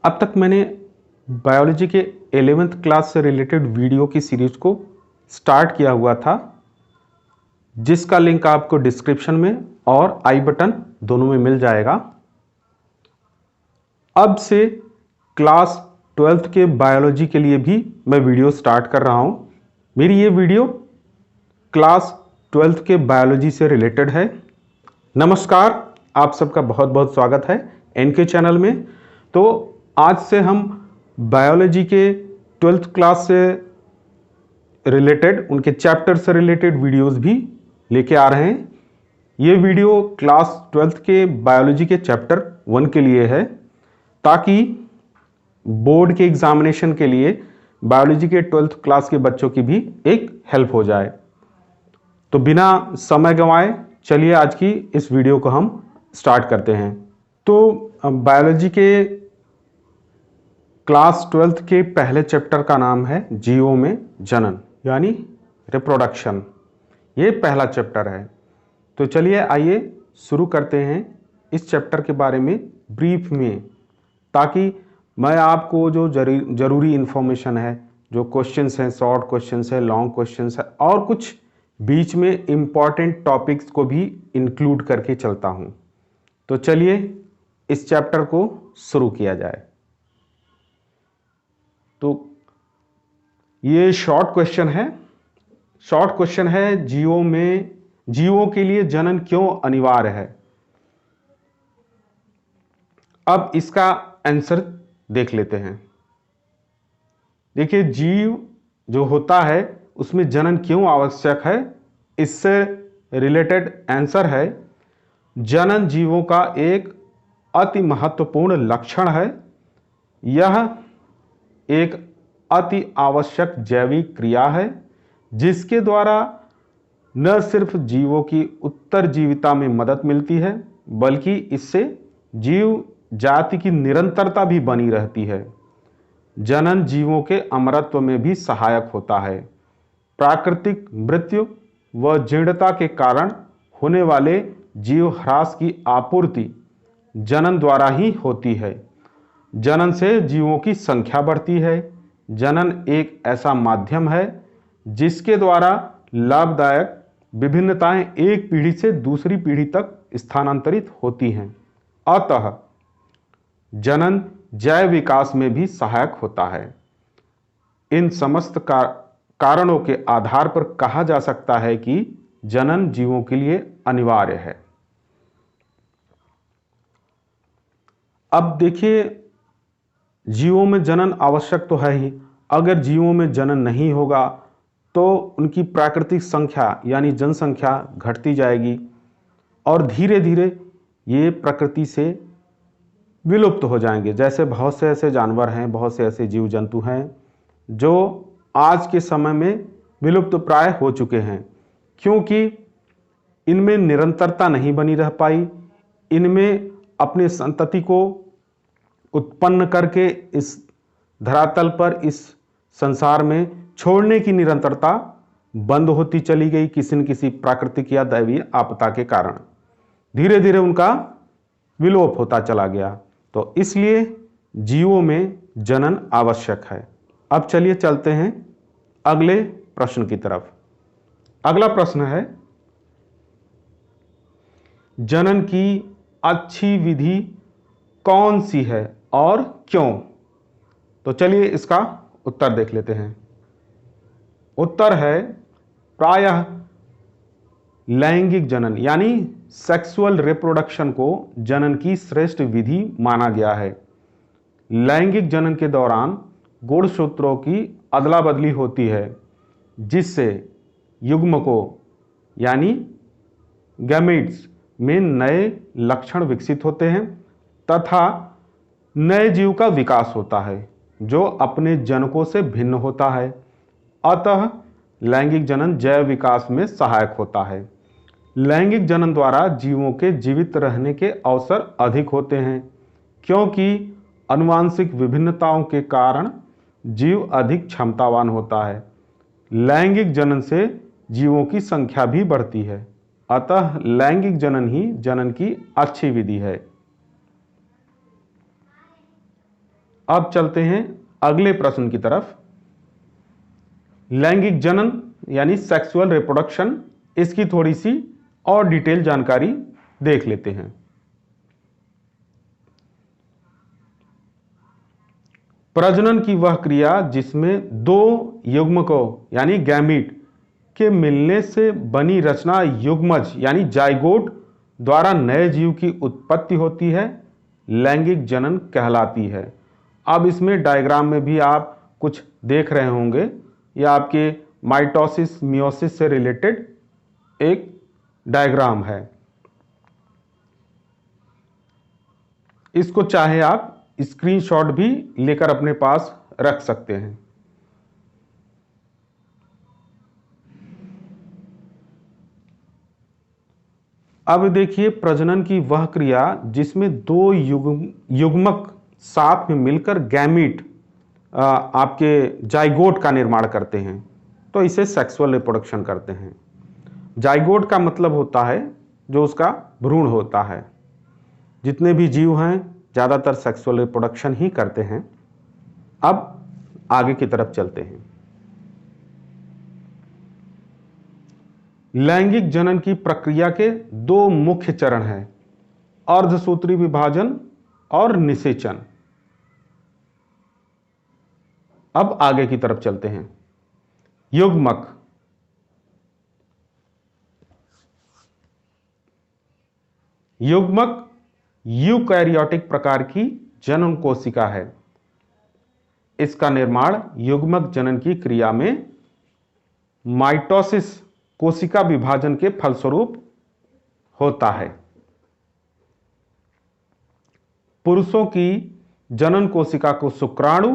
अब तक मैंने बायोलॉजी के 11th क्लास से रिलेटेड वीडियो की सीरीज को स्टार्ट किया हुआ था, जिसका लिंक आपको डिस्क्रिप्शन में और आई बटन दोनों में मिल जाएगा। अब से क्लास 12th के बायोलॉजी के लिए भी मैं वीडियो स्टार्ट कर रहा हूं। मेरी ये वीडियो क्लास 12th के बायोलॉजी से रिलेटेड है। नमस्कार, आप सबका बहुत बहुत स्वागत है एनके चैनल में। तो आज से हम बायोलॉजी के 12th क्लास से रिलेटेड, उनके चैप्टर से रिलेटेड वीडियोस भी लेके आ रहे हैं। ये वीडियो क्लास 12th के बायोलॉजी के चैप्टर 1 के लिए है, ताकि बोर्ड के एग्जामिनेशन के लिए बायोलॉजी के 12th क्लास के बच्चों की भी एक हेल्प हो जाए। तो बिना समय गंवाए चलिए आज की इस वीडियो को हम स्टार्ट करते हैं। तो बायोलॉजी के क्लास 12th के पहले चैप्टर का नाम है जीवों में जनन यानी रिप्रोडक्शन। ये पहला चैप्टर है। तो चलिए आइए शुरू करते हैं इस चैप्टर के बारे में ब्रीफ में, ताकि मैं आपको जो जरूरी इंफॉर्मेशन है, जो क्वेश्चंस हैं, शॉर्ट क्वेश्चंस है, लॉन्ग क्वेश्चंस है, और कुछ बीच में इंपॉर्टेंट टॉपिक्स को भी इंक्लूड करके चलता हूं। तो चलिए इस चैप्टर को शुरू किया जाए। तो ये शॉर्ट क्वेश्चन है। शॉर्ट क्वेश्चन है, जीवों के लिए जनन क्यों अनिवार्य है। अब इसका आंसर देख लेते हैं। देखिए, जीव जो होता है उसमें जनन क्यों आवश्यक है, इससे रिलेटेड आंसर है, जनन जीवों का एक अति महत्वपूर्ण लक्षण है। यह एक अति आवश्यक जैविक क्रिया है, जिसके द्वारा न सिर्फ जीवों की उत्तरजीविता में मदद मिलती है, बल्कि इससे जीव जाति की निरंतरता भी बनी रहती है। जनन जीवों के अमरत्व में भी सहायक होता है। प्राकृतिक मृत्यु व जीर्णता के कारण होने वाले जीव ह्रास की आपूर्ति जनन द्वारा ही होती है। जनन से जीवों की संख्या बढ़ती है। जनन एक ऐसा माध्यम है जिसके द्वारा लाभदायक विभिन्नताएं एक पीढ़ी से दूसरी पीढ़ी तक स्थानांतरित होती हैं। अतः जनन जैव विकास में भी सहायक होता है। इन समस्त कारणों के आधार पर कहा जा सकता है कि जनन जीवों के लिए अनिवार्य है। अब देखिए, जीवों में जनन आवश्यक तो है ही। अगर जीवों में जनन नहीं होगा तो उनकी प्राकृतिक संख्या यानी जनसंख्या घटती जाएगी और धीरे धीरे ये प्रकृति से विलुप्त हो जाएंगे। जैसे बहुत से ऐसे जानवर हैं, बहुत से ऐसे जीव जंतु हैं जो आज के समय में विलुप्त प्राय हो चुके हैं, क्योंकि इनमें निरंतरता नहीं बनी रह पाई। इनमें अपने संतति को उत्पन्न करके इस धरातल पर, इस संसार में छोड़ने की निरंतरता बंद होती चली गई, किसी न किसी प्राकृतिक या दैवीय आपदा के कारण धीरे धीरे उनका विलोप होता चला गया। तो इसलिए जीवों में जनन आवश्यक है। अब चलिए चलते हैं अगले प्रश्न की तरफ। अगला प्रश्न है, जनन की अच्छी विधि कौन सी है और क्यों। तो चलिए इसका उत्तर देख लेते हैं। उत्तर है, प्रायः लैंगिक जनन यानी सेक्सुअल रिप्रोडक्शन को जनन की श्रेष्ठ विधि माना गया है। लैंगिक जनन के दौरान गुणसूत्रों की अदला बदली होती है, जिससे युग्मकों यानी गैमेट्स में नए लक्षण विकसित होते हैं तथा नए जीव का विकास होता है, जो अपने जनकों से भिन्न होता है। अतः लैंगिक जनन जैव विकास में सहायक होता है। लैंगिक जनन द्वारा जीवों के जीवित रहने के अवसर अधिक होते हैं, क्योंकि आनुवांशिक विभिन्नताओं के कारण जीव अधिक क्षमतावान होता है। लैंगिक जनन से जीवों की संख्या भी बढ़ती है। अतः लैंगिक जनन ही जनन की अच्छी विधि है। अब चलते हैं अगले प्रश्न की तरफ। लैंगिक जनन यानी सेक्सुअल रिप्रोडक्शन, इसकी थोड़ी सी और डिटेल जानकारी देख लेते हैं। प्रजनन की वह क्रिया जिसमें दो युग्मकों यानी गैमीट के मिलने से बनी रचना युग्मज यानी जाइगोट द्वारा नए जीव की उत्पत्ति होती है, लैंगिक जनन कहलाती है। अब इसमें डायग्राम में भी आप कुछ देख रहे होंगे, यह आपके माइटोसिस मियोसिस से रिलेटेड एक डायग्राम है। इसको चाहे आप स्क्रीनशॉट भी लेकर अपने पास रख सकते हैं। अब देखिए प्रजनन की वह क्रिया जिसमें दो युग्मक साथ में मिलकर गैमीट आपके जाइगोट का निर्माण करते हैं, तो इसे सेक्सुअल रिप्रोडक्शन करते हैं। जाइगोट का मतलब होता है जो उसका भ्रूण होता है। जितने भी जीव हैं ज़्यादातर सेक्सुअल रिप्रोडक्शन ही करते हैं। अब आगे की तरफ चलते हैं। लैंगिक जनन की प्रक्रिया के दो मुख्य चरण हैं, अर्धसूत्री विभाजन और निषेचन। अब आगे की तरफ चलते हैं। युग्मक, युग्मक यूकैरियोटिक प्रकार की जनन कोशिका है। इसका निर्माण युग्मक जनन की क्रिया में माइटोसिस कोशिका विभाजन के फलस्वरूप होता है। पुरुषों की जनन कोशिका को शुक्राणु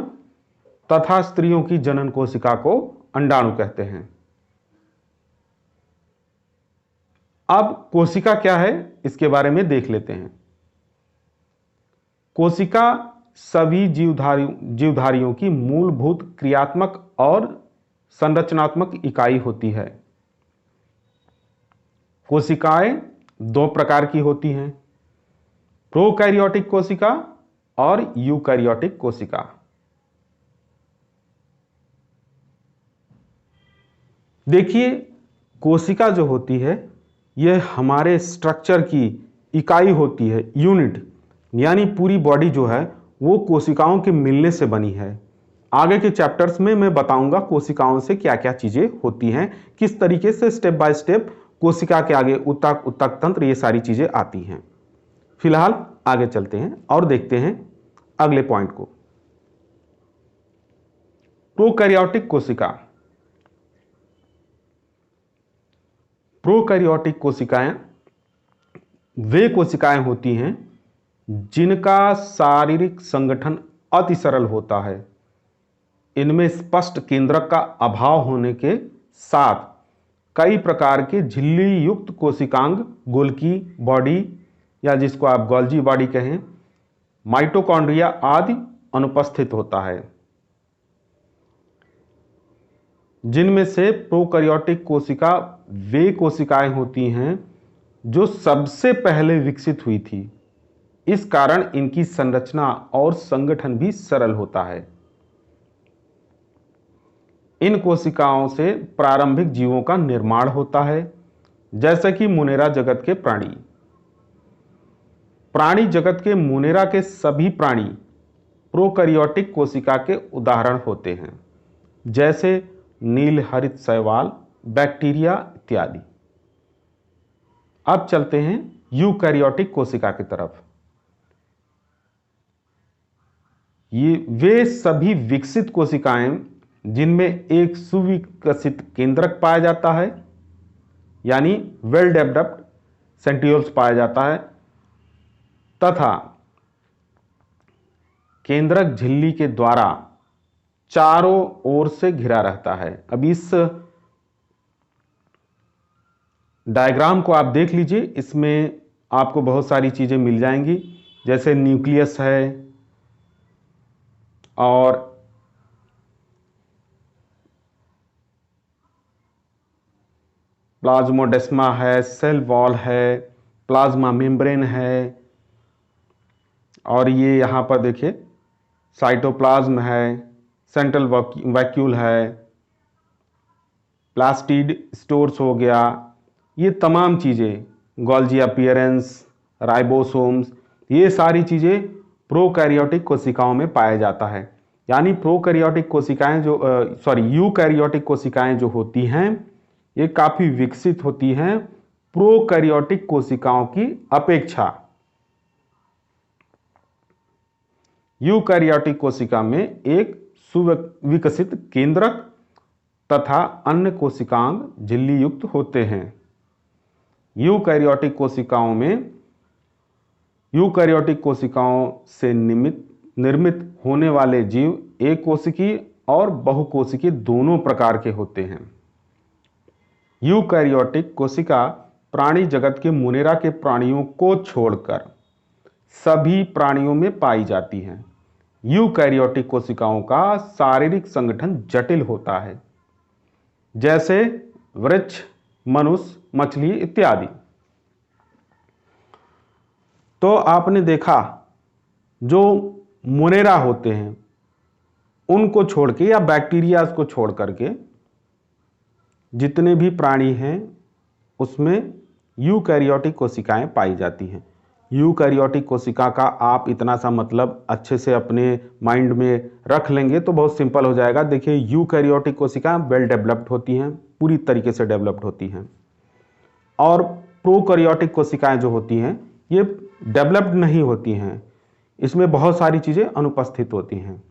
तथा स्त्रियों की जनन कोशिका को अंडाणु कहते हैं। अब कोशिका क्या है इसके बारे में देख लेते हैं। कोशिका सभी जीवधारियों की मूलभूत क्रियात्मक और संरचनात्मक इकाई होती है। कोशिकाएं दो प्रकार की होती हैं, प्रोकैरियोटिक कोशिका और यूकैरियोटिक कोशिका। देखिए कोशिका जो होती है यह हमारे स्ट्रक्चर की इकाई होती है, यूनिट, यानी पूरी बॉडी जो है वो कोशिकाओं के मिलने से बनी है। आगे के चैप्टर्स में मैं बताऊंगा कोशिकाओं से क्या क्या चीजें होती हैं, किस तरीके से स्टेप बाय स्टेप कोशिका के आगे ऊतक, ऊतक तंत्र, ये सारी चीजें आती हैं। फिलहाल आगे चलते हैं और देखते हैं अगले पॉइंट को। प्रोकैरियोटिक कोशिका। प्रोकैरियोटिक कोशिकाएं वे कोशिकाएं होती हैं जिनका शारीरिक संगठन अति सरल होता है। इनमें स्पष्ट केंद्रक का अभाव होने के साथ कई प्रकार के झिल्ली युक्त कोशिकांग, गोल्गी बॉडी या जिसको आप गोल्जी बॉडी कहें, माइटोकॉन्ड्रिया आदि अनुपस्थित होता है, जिनमें से प्रोकैरियोटिक कोशिका वे कोशिकाएं होती हैं जो सबसे पहले विकसित हुई थी। इस कारण इनकी संरचना और संगठन भी सरल होता है। इन कोशिकाओं से प्रारंभिक जीवों का निर्माण होता है, जैसे कि मुनेरा जगत के प्राणी। प्राणी जगत के मुनेरा के सभी प्राणी प्रोकैरियोटिक कोशिका के उदाहरण होते हैं, जैसे नील हरित शैवाल, बैक्टीरिया इत्यादि। अब चलते हैं यूकैरियोटिक कोशिका की तरफ। ये वे सभी विकसित कोशिकाएं जिनमें एक सुविकसित केंद्रक पाया जाता है, यानी वेल डेवलप्ड सेंट्रियोल्स पाया जाता है, तथा केंद्रक झिल्ली के द्वारा चारों ओर से घिरा रहता है। अब इस डायग्राम को आप देख लीजिए, इसमें आपको बहुत सारी चीजें मिल जाएंगी, जैसे न्यूक्लियस है और प्लाज्मोडेस्मा है, सेल वॉल है, प्लाज्मा मेम्ब्रेन है, और ये यहाँ पर देखिए साइटोप्लाज्म है, सेंट्रल वैक्यूल है, प्लास्टिड स्टोर्स हो गया, ये तमाम चीज़ें, गोल्जी अपीयरेंस, राइबोसोम्स, ये सारी चीज़ें प्रोकैरियोटिक कोशिकाओं में पाया जाता है। यानी प्रोकैरियोटिक कोशिकाएं जो यूकैरियोटिक कोशिकाएं जो होती हैं ये काफ़ी विकसित होती हैं प्रोकैरियोटिक कोशिकाओं की अपेक्षा। यूकैरियोटिक कोशिका में एक सुविकसित केंद्रक तथा अन्य कोशिकांग झिल्ली युक्त होते हैं। यूकैरियोटिक कोशिकाओं से निर्मित होने वाले जीव एक कोशिकीय और बहुकोशिकीय दोनों प्रकार के होते हैं। यूकैरियोटिक कोशिका प्राणी जगत के मुनेरा के प्राणियों को छोड़कर सभी प्राणियों में पाई जाती हैं। यूकैरियोटिक कोशिकाओं का शारीरिक संगठन जटिल होता है, जैसे वृक्ष, मनुष्य, मछली इत्यादि। तो आपने देखा जो मुनेरा होते हैं उनको छोड़ के या बैक्टीरिया को छोड़ करके जितने भी प्राणी हैं उसमें यूकैरियोटिक कोशिकाएं पाई जाती हैं। यूकैरियोटिक कोशिका का आप इतना सा मतलब अच्छे से अपने माइंड में रख लेंगे तो बहुत सिंपल हो जाएगा। देखिए, यूकैरियोटिक कोशिकाएं वेल डेवलप्ड होती हैं, पूरी तरीके से डेवलप्ड होती हैं, और प्रोकैरियोटिक कोशिकाएं जो होती हैं ये डेवलप्ड नहीं होती हैं, इसमें बहुत सारी चीज़ें अनुपस्थित होती हैं।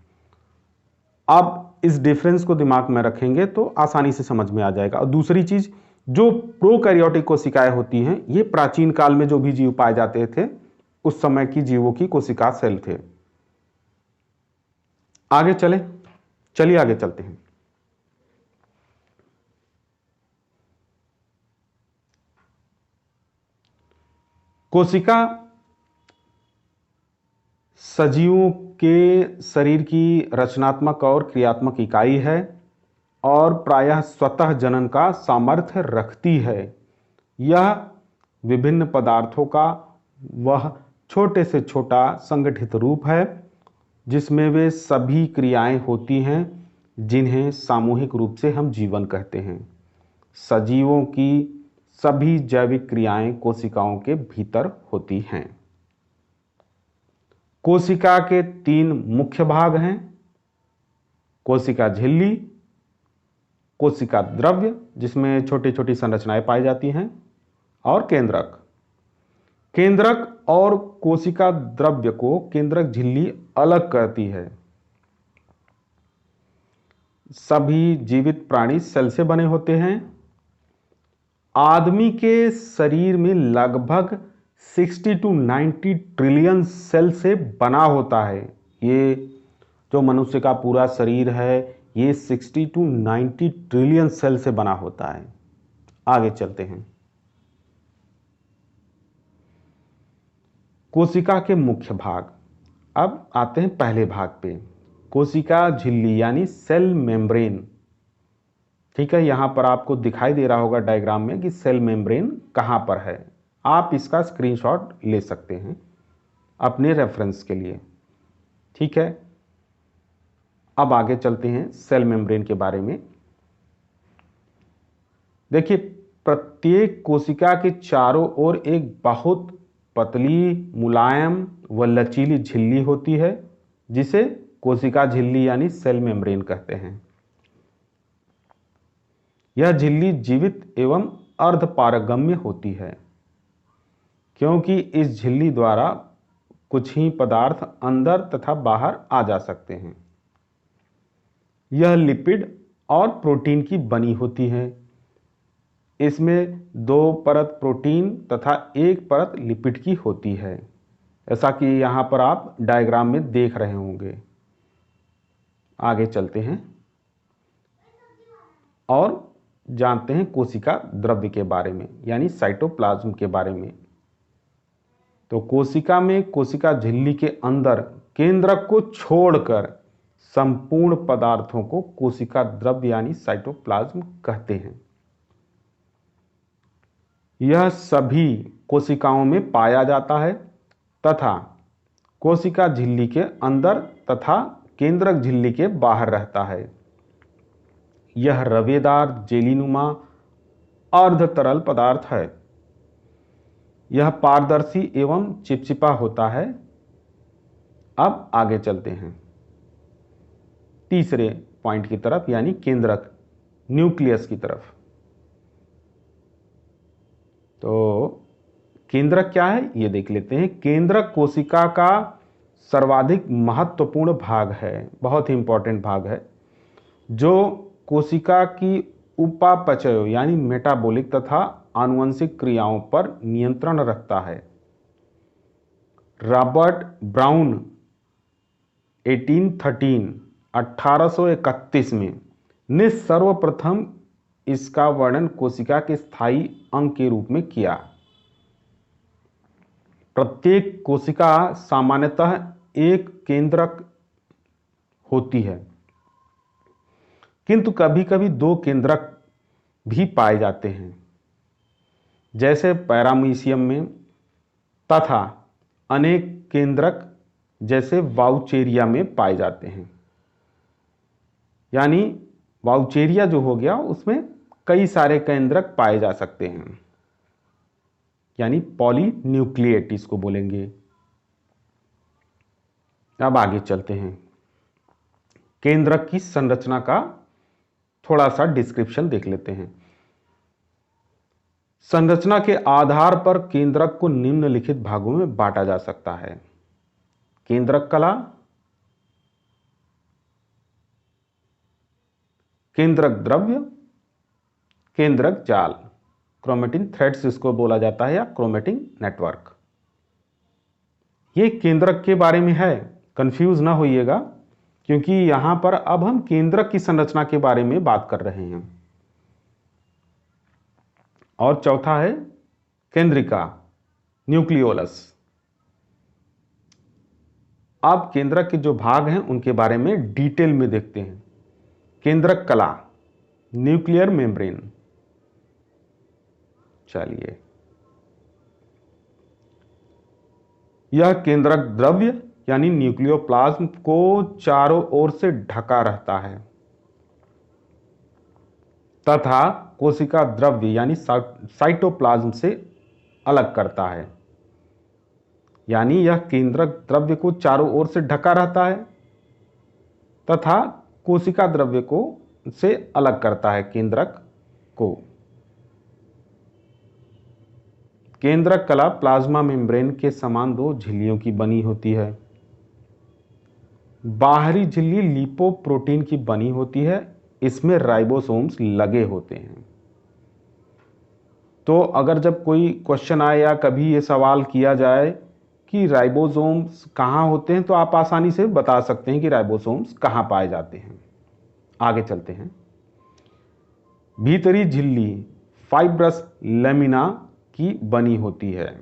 आप इस डिफरेंस को दिमाग में रखेंगे तो आसानी से समझ में आ जाएगा। और दूसरी चीज़, जो प्रोकैरियोटिक कोशिकाएं होती हैं ये प्राचीन काल में जो भी जीव पाए जाते थे उस समय की जीवों की कोशिका सेल थे। आगे चलिए आगे चलते हैं। कोशिका सजीवों के शरीर की रचनात्मक और क्रियात्मक इकाई है और प्रायः स्वतः जनन का सामर्थ्य रखती है। यह विभिन्न पदार्थों का वह छोटे से छोटा संगठित रूप है जिसमें वे सभी क्रियाएं होती हैं जिन्हें सामूहिक रूप से हम जीवन कहते हैं। सजीवों की सभी जैविक क्रियाएं कोशिकाओं के भीतर होती हैं। कोशिका के 3 मुख्य भाग हैं: कोशिका झिल्ली, कोशिका द्रव्य जिसमें छोटी छोटी संरचनाएं पाई जाती हैं, और केंद्रक। केंद्रक और कोशिका द्रव्य को केंद्रक झिल्ली अलग करती है। सभी जीवित प्राणी सेल से बने होते हैं। आदमी के शरीर में लगभग 60 to 90 ट्रिलियन सेल से बना होता है। ये जो मनुष्य का पूरा शरीर है ये 60 to 90 ट्रिलियन सेल से बना होता है। आगे चलते हैं। कोशिका के मुख्य भाग। अब आते हैं पहले भाग पे, कोशिका झिल्ली यानी सेल मेम्ब्रेन। ठीक है, यहां पर आपको दिखाई दे रहा होगा डायग्राम में कि सेल मेम्ब्रेन कहां पर है। आप इसका स्क्रीनशॉट ले सकते हैं अपने रेफरेंस के लिए। ठीक है, अब आगे चलते हैं सेल मेम्ब्रेन के बारे में। देखिए, प्रत्येक कोशिका के चारों ओर एक बहुत पतली, मुलायम व लचीली झिल्ली होती है जिसे कोशिका झिल्ली यानी सेल मेम्ब्रेन कहते हैं। यह झिल्ली जीवित एवं अर्धपारगम्य होती है क्योंकि इस झिल्ली द्वारा कुछ ही पदार्थ अंदर तथा बाहर आ जा सकते हैं। यह लिपिड और प्रोटीन की बनी होती है। इसमें 2 परत प्रोटीन तथा 1 परत लिपिड की होती है, ऐसा कि यहां पर आप डायग्राम में देख रहे होंगे। आगे चलते हैं और जानते हैं कोशिका द्रव्य के बारे में यानी साइटोप्लाज्म के बारे में। तो कोशिका में कोशिका झिल्ली के अंदर केंद्रक को छोड़कर संपूर्ण पदार्थों को कोशिका द्रव्य यानी साइटोप्लाज्म कहते हैं। यह सभी कोशिकाओं में पाया जाता है तथा कोशिका झिल्ली के अंदर तथा केंद्रक झिल्ली के बाहर रहता है। यह रवेदार जेलीनुमा अर्ध तरल पदार्थ है। यह पारदर्शी एवं चिपचिपा होता है। अब आगे चलते हैं तीसरे पॉइंट की तरफ, यानी केंद्रक न्यूक्लियस की तरफ। तो केंद्रक क्या है ये देख लेते हैं। केंद्रक कोशिका का सर्वाधिक महत्वपूर्ण भाग है, बहुत ही इंपॉर्टेंट भाग है, जो कोशिका की उपापचय यानी मेटाबॉलिक तथा आनुवंशिक क्रियाओं पर नियंत्रण रखता है। रॉबर्ट ब्राउन 1831 में ने सर्वप्रथम इसका वर्णन कोशिका के स्थायी अंग के रूप में किया। प्रत्येक कोशिका सामान्यतः एक केंद्रक होती है, किंतु कभी कभी दो केंद्रक भी पाए जाते हैं, जैसे पैरामीशियम में, तथा अनेक केंद्रक जैसे वाउचेरिया में पाए जाते हैं। यानी वाउचेरिया जो हो गया उसमें कई सारे केंद्रक पाए जा सकते हैं, यानी पॉलीन्यूक्लिएट इसको बोलेंगे। अब आगे चलते हैं, केंद्रक की संरचना का थोड़ा सा डिस्क्रिप्शन देख लेते हैं। संरचना के आधार पर केंद्रक को निम्नलिखित भागों में बांटा जा सकता है। केंद्रक कला, केंद्रक द्रव्य, केंद्रक जाल, क्रोमेटिन थ्रेड्स इसको बोला जाता है, या क्रोमेटिन नेटवर्क। ये केंद्रक के बारे में है, कंफ्यूज ना होइएगा, क्योंकि यहां पर अब हम केंद्रक की संरचना के बारे में बात कर रहे हैं। और चौथा है केंद्रिका, न्यूक्लियोलस। अब केंद्रक के जो भाग हैं उनके बारे में डिटेल में देखते हैं। केंद्रक कला, न्यूक्लियर मेम्ब्रेन। चलिए, यह केंद्रक द्रव्य यानी न्यूक्लियोप्लाज्म को चारों ओर से ढका रहता है तथा कोशिका द्रव्य यानी साइटोप्लाज्म से अलग करता है। यानी यह केंद्रक द्रव्य को चारों ओर से ढका रहता है तथा कोशिका द्रव्य को से अलग करता है केंद्रक को। केंद्रक कला प्लाज्मा मेम्ब्रेन के समान दो झिल्लियों की बनी होती है। बाहरी झिल्ली लिपोप्रोटीन की बनी होती है, इसमें राइबोसोम्स लगे होते हैं। तो अगर जब कोई क्वेश्चन आए या कभी ये सवाल किया जाए कि राइबोसोम्स कहाँ होते हैं, तो आप आसानी से बता सकते हैं कि राइबोसोम्स कहाँ पाए जाते हैं। आगे चलते हैं। भीतरी झिल्ली फाइब्रस लेमिना की बनी होती है।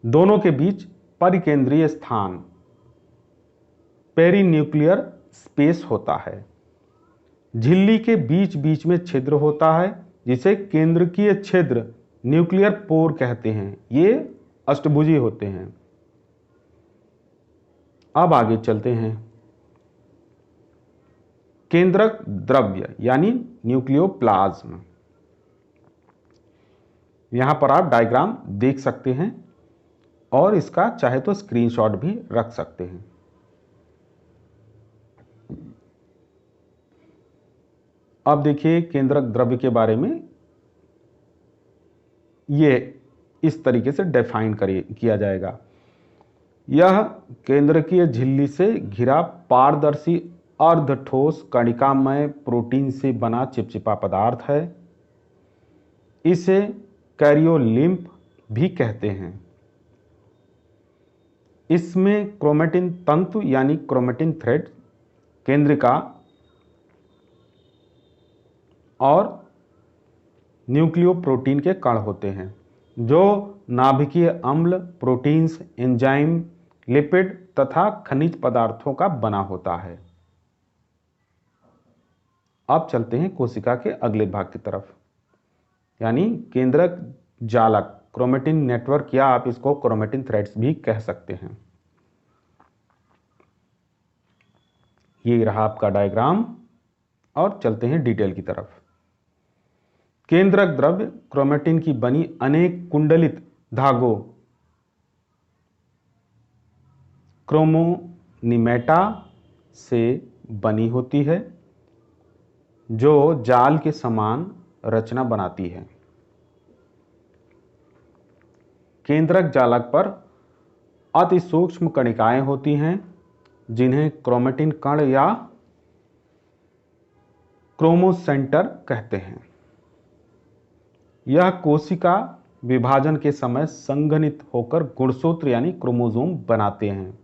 दोनों के बीच परिकेंद्रीय स्थान पेरीन्यूक्लियर स्पेस होता है। झिल्ली के बीच बीच में छिद्र होता है, जिसे केंद्रकीय छिद्र न्यूक्लियर पोर कहते हैं। ये अष्टभुजी होते हैं। अब आगे चलते हैं। केंद्रक द्रव्य यानी न्यूक्लियोप्लाज्म। यहां पर आप डायग्राम देख सकते हैं और इसका चाहे तो स्क्रीनशॉट भी रख सकते हैं। अब देखिए केंद्रक द्रव्य के बारे में, ये इस तरीके से डिफाइन किया जाएगा। यह केंद्रकीय झिल्ली से घिरा पारदर्शी अर्धठोस कणिकामय प्रोटीन से बना चिपचिपा पदार्थ है। इसे कैरियोलिम्फ भी कहते हैं। इसमें क्रोमेटिन तंतु यानी क्रोमेटिन थ्रेड, केंद्रिका और न्यूक्लियोप्रोटीन के कण होते हैं, जो नाभिकीय अम्ल, प्रोटीन्स, एंजाइम, लिपिड तथा खनिज पदार्थों का बना होता है। अब चलते हैं कोशिका के अगले भाग की तरफ, यानी केंद्रक जालक क्रोमेटिन नेटवर्क, या आप इसको क्रोमेटिन थ्रेड्स भी कह सकते हैं। ये रहा आपका डायग्राम, और चलते हैं डिटेल की तरफ। केंद्रक द्रव्य क्रोमेटिन की बनी अनेक कुंडलित धागों क्रोमोनिमेटा से बनी होती है, जो जाल के समान रचना बनाती है। केंद्रक जालक पर अति सूक्ष्म कणिकाएं होती हैं, जिन्हें क्रोमेटिन कण या क्रोमोसेंटर कहते हैं। यह कोशिका विभाजन के समय संघनित होकर गुणसूत्र यानी क्रोमोसोम बनाते हैं।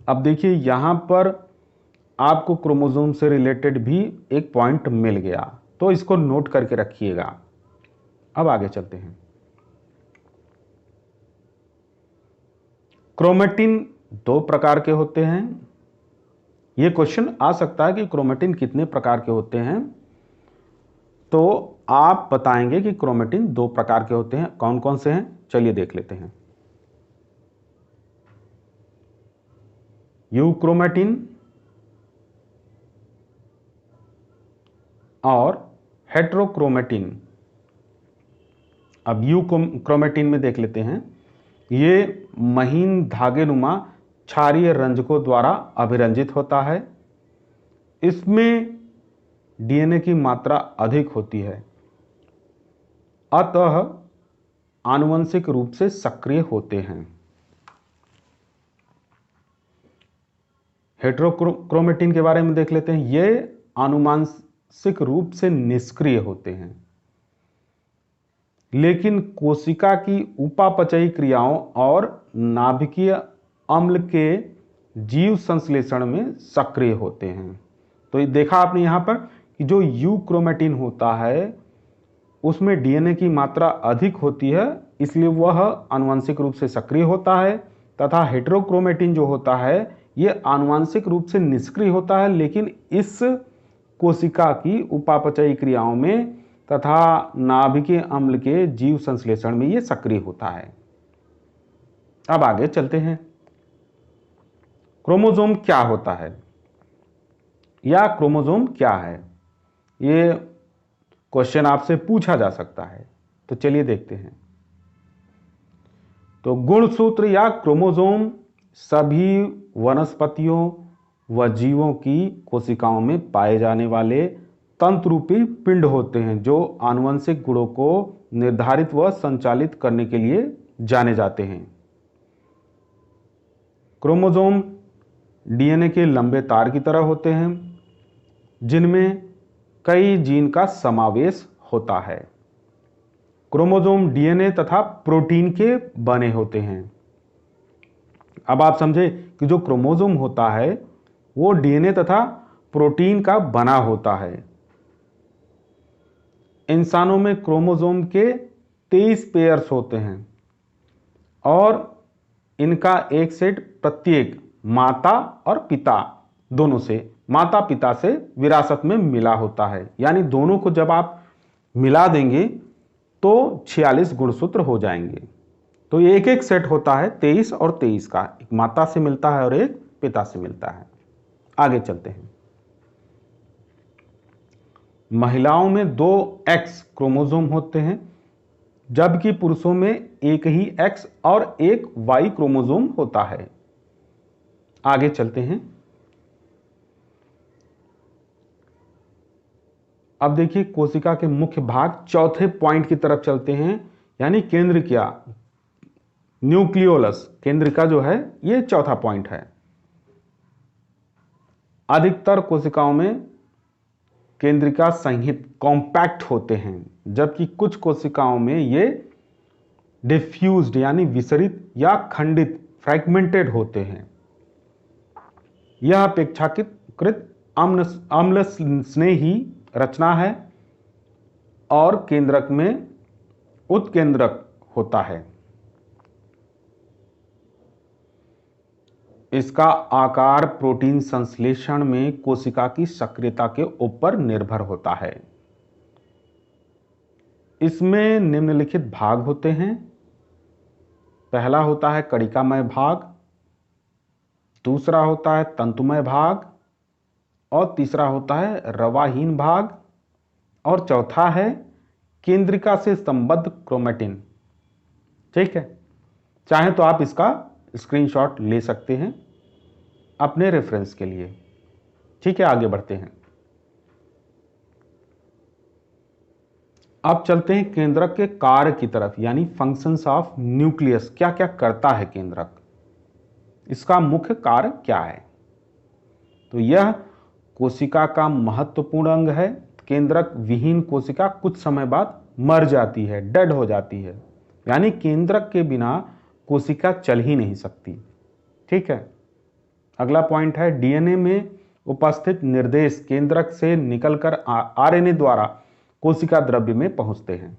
अब देखिए, यहां पर आपको क्रोमोसोम से रिलेटेड भी एक पॉइंट मिल गया, तो इसको नोट करके रखिएगा। अब आगे चलते हैं। क्रोमेटिन दो प्रकार के होते हैं। यह क्वेश्चन आ सकता है कि क्रोमेटिन कितने प्रकार के होते हैं, तो आप बताएंगे कि क्रोमेटिन दो प्रकार के होते हैं। कौन कौन से हैं, चलिए देख लेते हैं। यूक्रोमेटिन और हेट्रोक्रोमेटिन। अब यूक्रोमेटिन में देख लेते हैं। ये महीन धागेनुमा क्षारीय रंजकों द्वारा अभिरंजित होता है। इसमें डीएनए की मात्रा अधिक होती है, अतः आनुवंशिक रूप से सक्रिय होते हैं। हेट्रोक्रोमेटिन के बारे में देख लेते हैं। ये आनुवंशिक रूप से निष्क्रिय होते हैं, लेकिन कोशिका की उपापचयी क्रियाओं और नाभिकीय अम्ल के जीव संश्लेषण में सक्रिय होते हैं। तो ये देखा आपने यहां पर कि जो यूक्रोमेटिन होता है उसमें डीएनए की मात्रा अधिक होती है, इसलिए वह आनुवंशिक रूप से सक्रिय होता है, तथा हेट्रोक्रोमेटिन जो होता है यह आनुवंशिक रूप से निष्क्रिय होता है, लेकिन इस कोशिका की उपापचयी क्रियाओं में तथा नाभिकीय अम्ल के जीव संश्लेषण में यह सक्रिय होता है। अब आगे चलते हैं। क्रोमोसोम क्या होता है या क्रोमोसोम क्या है, ये क्वेश्चन आपसे पूछा जा सकता है। तो चलिए देखते हैं। तो गुणसूत्र या क्रोमोसोम सभी वनस्पतियों व जीवों की कोशिकाओं में पाए जाने वाले तंतुरूपी पिंड होते हैं, जो आनुवंशिक गुणों को निर्धारित व संचालित करने के लिए जाने जाते हैं। क्रोमोसोम डीएनए के लंबे तार की तरह होते हैं, जिनमें कई जीन का समावेश होता है। क्रोमोसोम डीएनए तथा प्रोटीन के बने होते हैं। अब आप समझे कि जो क्रोमोसोम होता है वो डीएनए तथा प्रोटीन का बना होता है। इंसानों में क्रोमोसोम के 23 पेयर्स होते हैं और इनका एक सेट प्रत्येक माता और पिता दोनों से, माता पिता से विरासत में मिला होता है। यानी दोनों को जब आप मिला देंगे तो 46 गुणसूत्र हो जाएंगे। तो एक एक सेट होता है 23 और 23 का, एक माता से मिलता है और एक पिता से मिलता है। आगे चलते हैं। महिलाओं में 2 एक्स क्रोमोसोम होते हैं, जबकि पुरुषों में एक ही एक्स और एक वाई क्रोमोसोम होता है। आगे चलते हैं। अब देखिए, कोशिका के मुख्य भाग चौथे पॉइंट की तरफ चलते हैं, यानी केंद्रिका, न्यूक्लियोलस, केंद्रिका जो है ये चौथा पॉइंट है। अधिकतर कोशिकाओं में केंद्रिका संहित कॉम्पैक्ट होते हैं, जबकि कुछ कोशिकाओं में ये डिफ्यूज्ड यानी विसरित या खंडित, फ्रैगमेंटेड होते हैं। यह अपेक्षाकृत अम्ल स्नेही रचना है और केंद्रक में उत्केंद्रक होता है। इसका आकार प्रोटीन संश्लेषण में कोशिका की सक्रियता के ऊपर निर्भर होता है। इसमें निम्नलिखित भाग होते हैं। पहला होता है कणिकामय भाग, दूसरा होता है तंतुमय भाग, और तीसरा होता है रवाहीन भाग, और चौथा है केंद्रिका से संबद्ध क्रोमैटिन। ठीक है, चाहे तो आप इसका स्क्रीनशॉट ले सकते हैं अपने रेफरेंस के लिए। ठीक है, आगे बढ़ते हैं। अब चलते हैं केंद्रक के कार्य की तरफ, यानी फंक्शंस ऑफ न्यूक्लियस। क्या क्या करता है केंद्रक, इसका मुख्य कार्य क्या है। तो यह कोशिका का महत्वपूर्ण अंग है। केंद्रक विहीन कोशिका कुछ समय बाद मर जाती है, डेड हो जाती है, यानी केंद्रक के बिना कोशिका चल ही नहीं सकती। ठीक है, अगला पॉइंट है डीएनए में उपस्थित निर्देश केंद्रक से निकलकर आरएनए द्वारा कोशिका द्रव्य में पहुंचते हैं।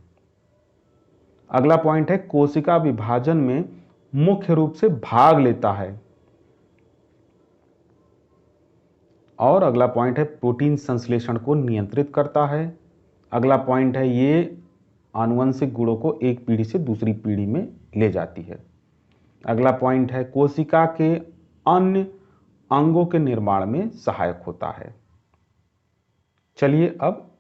अगला पॉइंट है कोशिका विभाजन में मुख्य रूप से भाग लेता है। और अगला पॉइंट है प्रोटीन संश्लेषण को नियंत्रित करता है। अगला पॉइंट है ये आनुवंशिक गुणों को एक पीढ़ी से दूसरी पीढ़ी में ले जाती है। अगला पॉइंट है कोशिका के अन्य अंगों के निर्माण में सहायक होता है। चलिए अब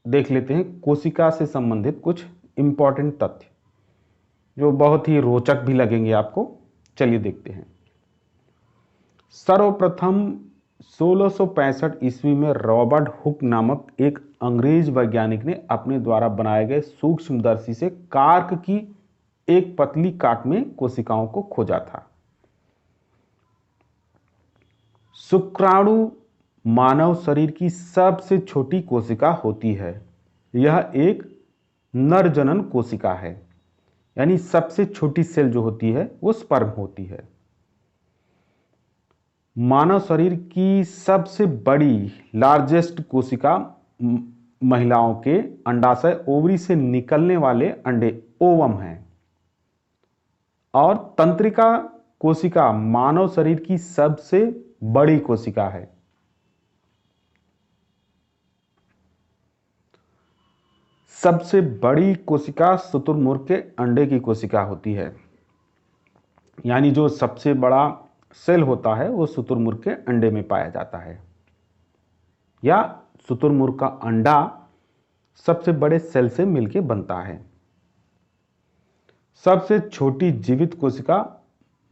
देख लेते हैं कोशिका से संबंधित कुछ इंपॉर्टेंट तथ्य जो बहुत ही रोचक भी लगेंगे आपको। चलिए देखते हैं। सर्वप्रथम 1665 ईस्वी में रॉबर्ट हुक नामक एक अंग्रेज वैज्ञानिक ने अपने द्वारा बनाए गए सूक्ष्मदर्शी से कार्क की एक पतली काट में कोशिकाओं को खोजा था। शुक्राणु मानव शरीर की सबसे छोटी कोशिका होती है। यह एक नरजनन कोशिका है, यानी सबसे छोटी सेल जो होती है वो स्पर्म होती है। मानव शरीर की सबसे बड़ी लार्जेस्ट कोशिका महिलाओं के अंडाशय ओवरी से निकलने वाले अंडे ओवम हैं। और तंत्रिका कोशिका मानव शरीर की सबसे बड़ी कोशिका है। सबसे बड़ी कोशिका शुतुरमुर्ग के अंडे की कोशिका होती है, यानी जो सबसे बड़ा सेल होता है वो शुतुरमुर्ग के अंडे में पाया जाता है, या शुतुरमुर्ग का अंडा सबसे बड़े सेल से मिलकर बनता है। सबसे छोटी जीवित कोशिका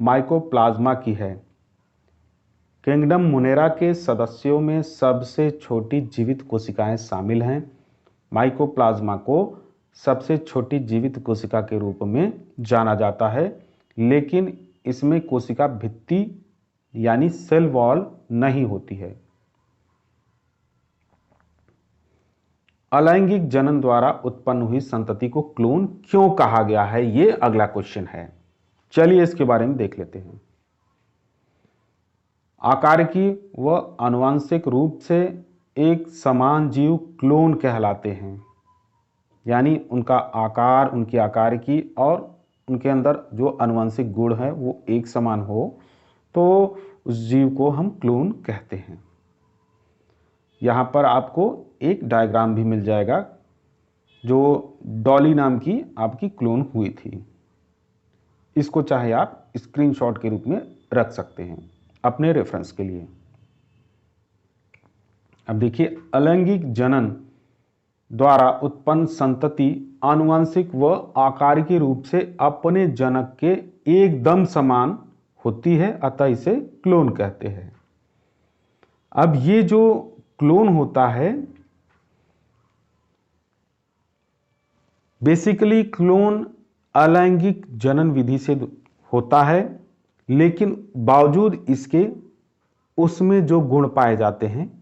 माइकोप्लाज्मा की है। किंगडम मोनेरा के सदस्यों में सबसे छोटी जीवित कोशिकाएं शामिल हैं। माइकोप्लाज्मा को सबसे छोटी जीवित कोशिका के रूप में जाना जाता है, लेकिन इसमें कोशिका भित्ति यानी सेल वॉल नहीं होती है। अलैंगिक जनन द्वारा उत्पन्न हुई संतति को क्लोन क्यों कहा गया है, ये अगला क्वेश्चन है। चलिए इसके बारे में देख लेते हैं। आकारिकी व आनुवंशिक रूप से एक समान जीव क्लोन कहलाते हैं, यानी उनका आकार, उनकी आकारिकी और उनके अंदर जो आनुवंशिक गुण है वो एक समान हो तो उस जीव को हम क्लोन कहते हैं। यहाँ पर आपको एक डायग्राम भी मिल जाएगा जो डॉली नाम की आपकी क्लोन हुई थी। इसको चाहे आप स्क्रीनशॉट के रूप में रख सकते हैं अपने रेफरेंस के लिए। अब देखिए, अलैंगिक जनन द्वारा उत्पन्न संतति आनुवंशिक व आकारिकी रूप से अपने जनक के एकदम समान होती है, अतः इसे क्लोन कहते हैं। अब ये जो क्लोन होता है, बेसिकली क्लोन अलैंगिक जनन विधि से होता है, लेकिन बावजूद इसके उसमें जो गुण पाए जाते हैं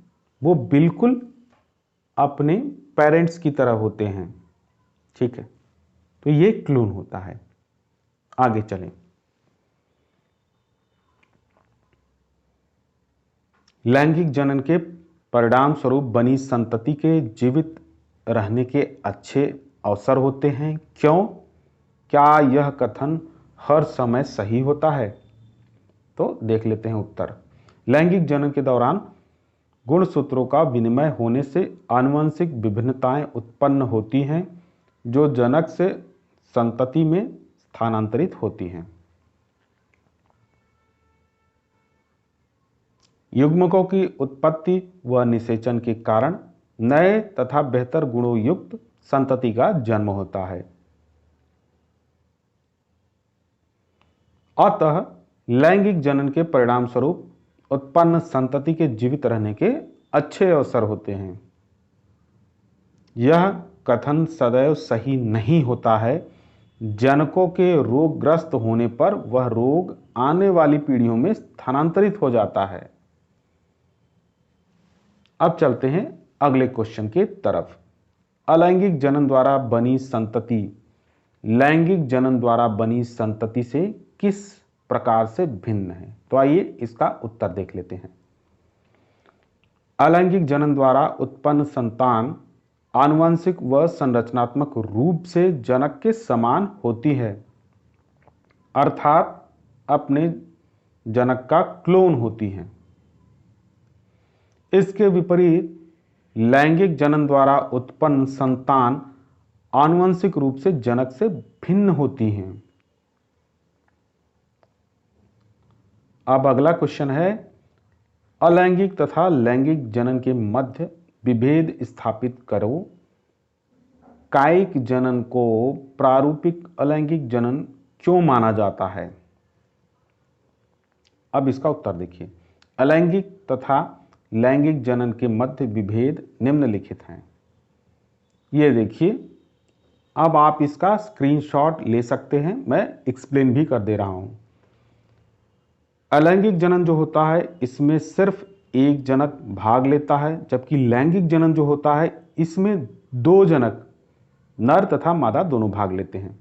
वो बिल्कुल अपने पेरेंट्स की तरह होते हैं। ठीक है, तो ये क्लोन होता है। आगे चलें। लैंगिक जनन के परिणाम स्वरूप बनी संतति के जीवित रहने के अच्छे अवसर होते हैं। क्यों? क्या यह कथन हर समय सही होता है? तो देख लेते हैं उत्तर। लैंगिक जनन के दौरान गुणसूत्रों का विनिमय होने से आनुवंशिक विभिन्नताएं उत्पन्न होती हैं जो जनक से संतति में स्थानांतरित होती हैं। युग्मकों की उत्पत्ति व निषेचन के कारण नए तथा बेहतर गुणों युक्त संतति का जन्म होता है। अतः लैंगिक जनन के परिणाम स्वरूप उत्पन्न संतति के जीवित रहने के अच्छे अवसर होते हैं। यह कथन सदैव सही नहीं होता है। जनकों के रोगग्रस्त होने पर वह रोग आने वाली पीढ़ियों में स्थानांतरित हो जाता है। अब चलते हैं अगले क्वेश्चन की तरफ। अलैंगिक जनन द्वारा बनी संतति लैंगिक जनन द्वारा बनी संतति से किस प्रकार से भिन्न है? तो आइए इसका उत्तर देख लेते हैं। अलैंगिक जनन द्वारा उत्पन्न संतान आनुवंशिक व संरचनात्मक रूप से जनक के समान होती है, अर्थात अपने जनक का क्लोन होती है। इसके विपरीत लैंगिक जनन द्वारा उत्पन्न संतान आनुवंशिक रूप से जनक से भिन्न होती हैं। अब अगला क्वेश्चन है, अलैंगिक तथा लैंगिक जनन के मध्य विभेद स्थापित करो। कायिक जनन को प्रारूपिक अलैंगिक जनन क्यों माना जाता है? अब इसका उत्तर देखिए। अलैंगिक तथा लैंगिक जनन के मध्य विभेद निम्नलिखित हैं। ये देखिए, अब आप इसका स्क्रीनशॉट ले सकते हैं, मैं एक्सप्लेन भी कर दे रहा हूं। अलैंगिक जनन जो होता है इसमें सिर्फ एक जनक भाग लेता है, जबकि लैंगिक जनन जो होता है इसमें दो जनक नर तथा मादा दोनों भाग लेते हैं।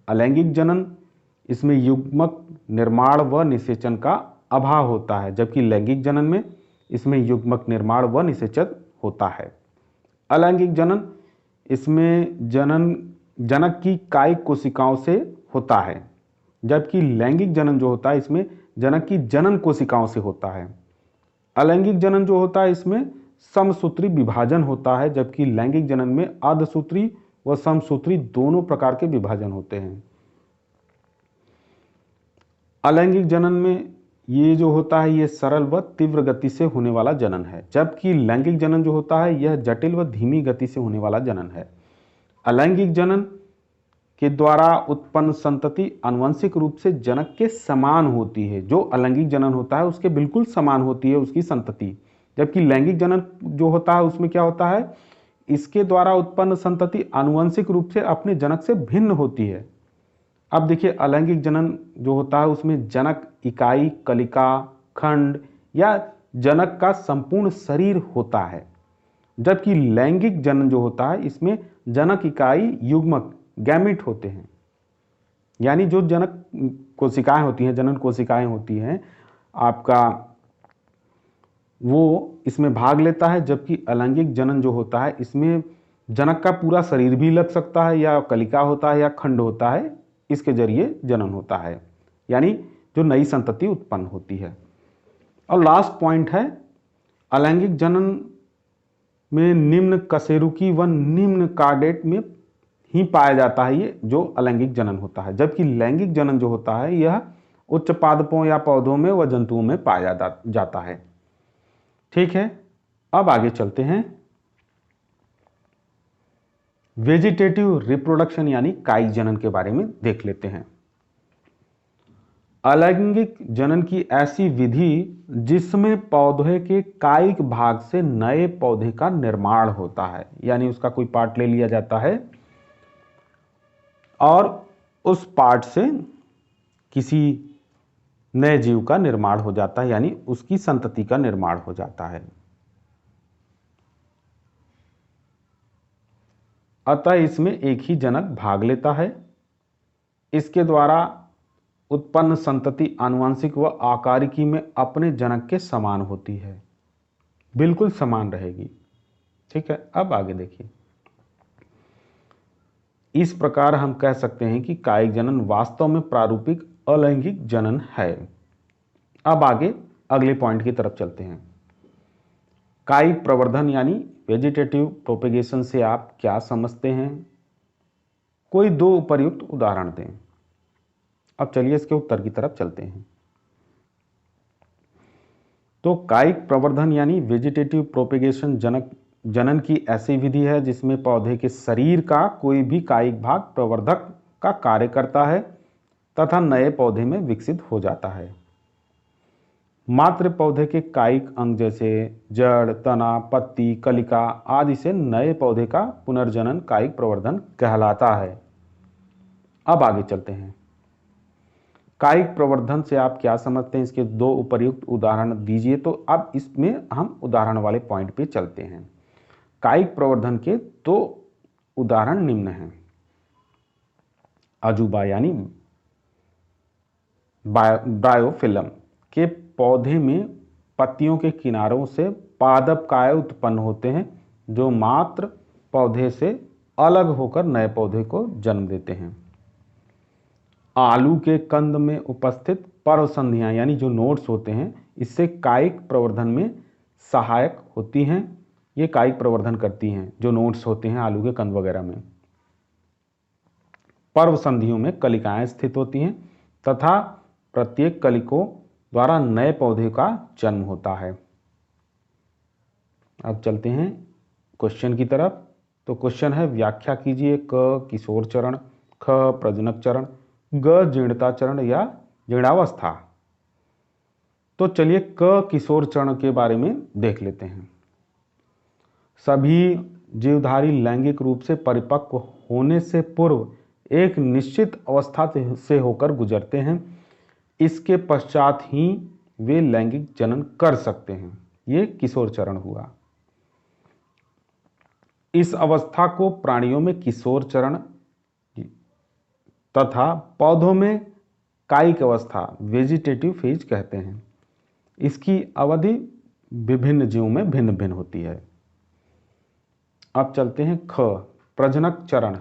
अलैंगिक जनन इसमें युग्मक निर्माण व निषेचन का अभाव होता है, जबकि लैंगिक जनन में इसमें युग्मक निर्माण व निषेचन होता है। अलैंगिक जनन इसमें जनक की कायिक कोशिकाओं से होता है, जबकि लैंगिक जनन जो होता है इसमें जनक की जनन कोशिकाओं से होता है। अलैंगिक जनन जो होता है इसमें समसूत्री विभाजन होता है, जबकि लैंगिक जनन में अर्धसूत्री व समसूत्री दोनों प्रकार के विभाजन होते हैं। अलैंगिक जनन में ये जो होता है ये सरल व तीव्र गति से होने वाला जनन है, जबकि लैंगिक जनन जो होता है यह जटिल व धीमी गति से होने वाला जनन है। अलैंगिक जनन के द्वारा उत्पन्न संतति आनुवंशिक रूप से जनक के समान होती है। जो अलैंगिक जनन होता है उसके बिल्कुल समान होती है उसकी संतति, जबकि लैंगिक जनन जो होता है उसमें क्या होता है, इसके द्वारा उत्पन्न संतति आनुवंशिक रूप से अपने जनक से भिन्न होती है। अब देखिए, अलैंगिक जनन जो होता है उसमें जनक इकाई, कलिका, खंड या जनक का संपूर्ण शरीर होता है, जबकि लैंगिक जनन जो होता है इसमें जनक इकाई, युग्मक, गैमिट होते हैं। यानी जो जनक कोशिकाएं होती हैं, जनन कोशिकाएं होती हैं आपका, वो इसमें भाग लेता है, जबकि अलैंगिक जनन जो होता है इसमें जनक का पूरा शरीर भी लग सकता है, या कलिका होता है या खंड होता है, इसके जरिए जनन होता है, यानी जो नई संतति उत्पन्न होती है। और लास्ट पॉइंट है, अलैंगिक जनन में निम्न कशेरुकी व निम्न कार्डेट में ही पाया जाता है ये जो अलैंगिक जनन होता है, जबकि लैंगिक जनन जो होता है यह उच्च पादपों या पौधों में व जंतुओं में पाया जाता है। ठीक है, अब आगे चलते हैं। वेजिटेटिव रिप्रोडक्शन यानी कायिक जनन के बारे में देख लेते हैं। अलैंगिक जनन की ऐसी विधि जिसमें पौधे के कायिक भाग से नए पौधे का निर्माण होता है, यानी उसका कोई पार्ट ले लिया जाता है और उस पार्ट से किसी नए जीव का निर्माण हो जाता है, यानी उसकी संतति का निर्माण हो जाता है। अतः इसमें एक ही जनक भाग लेता है। इसके द्वारा उत्पन्न संतति आनुवंशिक व आकारिकी में अपने जनक के समान होती है, बिल्कुल समान रहेगी। ठीक है, अब आगे देखिए। इस प्रकार हम कह सकते हैं कि कायिक जनन वास्तव में प्रारूपिक अलैंगिक जनन है। अब आगे अगले पॉइंट की तरफ चलते हैं। कायिक प्रवर्धन यानी वेजिटेटिव प्रोपेगेशन से आप क्या समझते हैं? कोई दो उपर्युक्त उदाहरण दें। अब चलिए इसके उत्तर की तरफ चलते हैं। तो कायिक प्रवर्धन यानी वेजिटेटिव प्रोपेगेशन जनन की ऐसी विधि है जिसमें पौधे के शरीर का कोई भी कायिक भाग प्रवर्धक का कार्य करता है तथा नए पौधे में विकसित हो जाता है। मात्र पौधे के कायिक अंग जैसे जड़, तना, पत्ती, कलिका आदि से नए पौधे का पुनर्जनन कायिक प्रवर्धन कहलाता है। अब आगे चलते हैं। कायिक प्रवर्धन से आप क्या समझते हैं, इसके दो उपर्युक्त उदाहरण दीजिए। तो अब इसमें हम उदाहरण वाले पॉइंट पे चलते हैं। कायिक प्रवर्धन के दो उदाहरण निम्न हैं। अजूबा यानी ब्रायोफिलम के पौधे में पत्तियों के किनारों से पादपकाय उत्पन्न होते हैं जो मात्र पौधे से अलग होकर नए पौधे को जन्म देते हैं। आलू के कंद में उपस्थित पर्वसंधियां यानी जो नोड्स होते हैं, इससे कायिक प्रवर्धन में सहायक होती हैं। ये कायिक प्रवर्धन करती हैं जो नोड्स होते हैं आलू के कंद वगैरह में। पर्वसंधियों में कलिकाएं स्थित होती हैं तथा प्रत्येक कलिकों द्वारा नए पौधे का जन्म होता है। अब चलते हैं क्वेश्चन की तरफ। तो क्वेश्चन है, व्याख्या कीजिए क किशोर चरण, ख प्रजनक चरण, ग जीर्णता चरण या जीर्णावस्था। तो चलिए क किशोर चरण के बारे में देख लेते हैं। सभी जीवधारी लैंगिक रूप से परिपक्व होने से पूर्व एक निश्चित अवस्था से होकर गुजरते हैं। इसके पश्चात ही वे लैंगिक जनन कर सकते हैं। ये किशोर चरण हुआ। इस अवस्था को प्राणियों में किशोर चरण तथा पौधों में कायिक अवस्था वेजिटेटिव फेज कहते हैं। इसकी अवधि विभिन्न जीवों में भिन्न भिन्न होती है। अब चलते हैं ख प्रजनक चरण,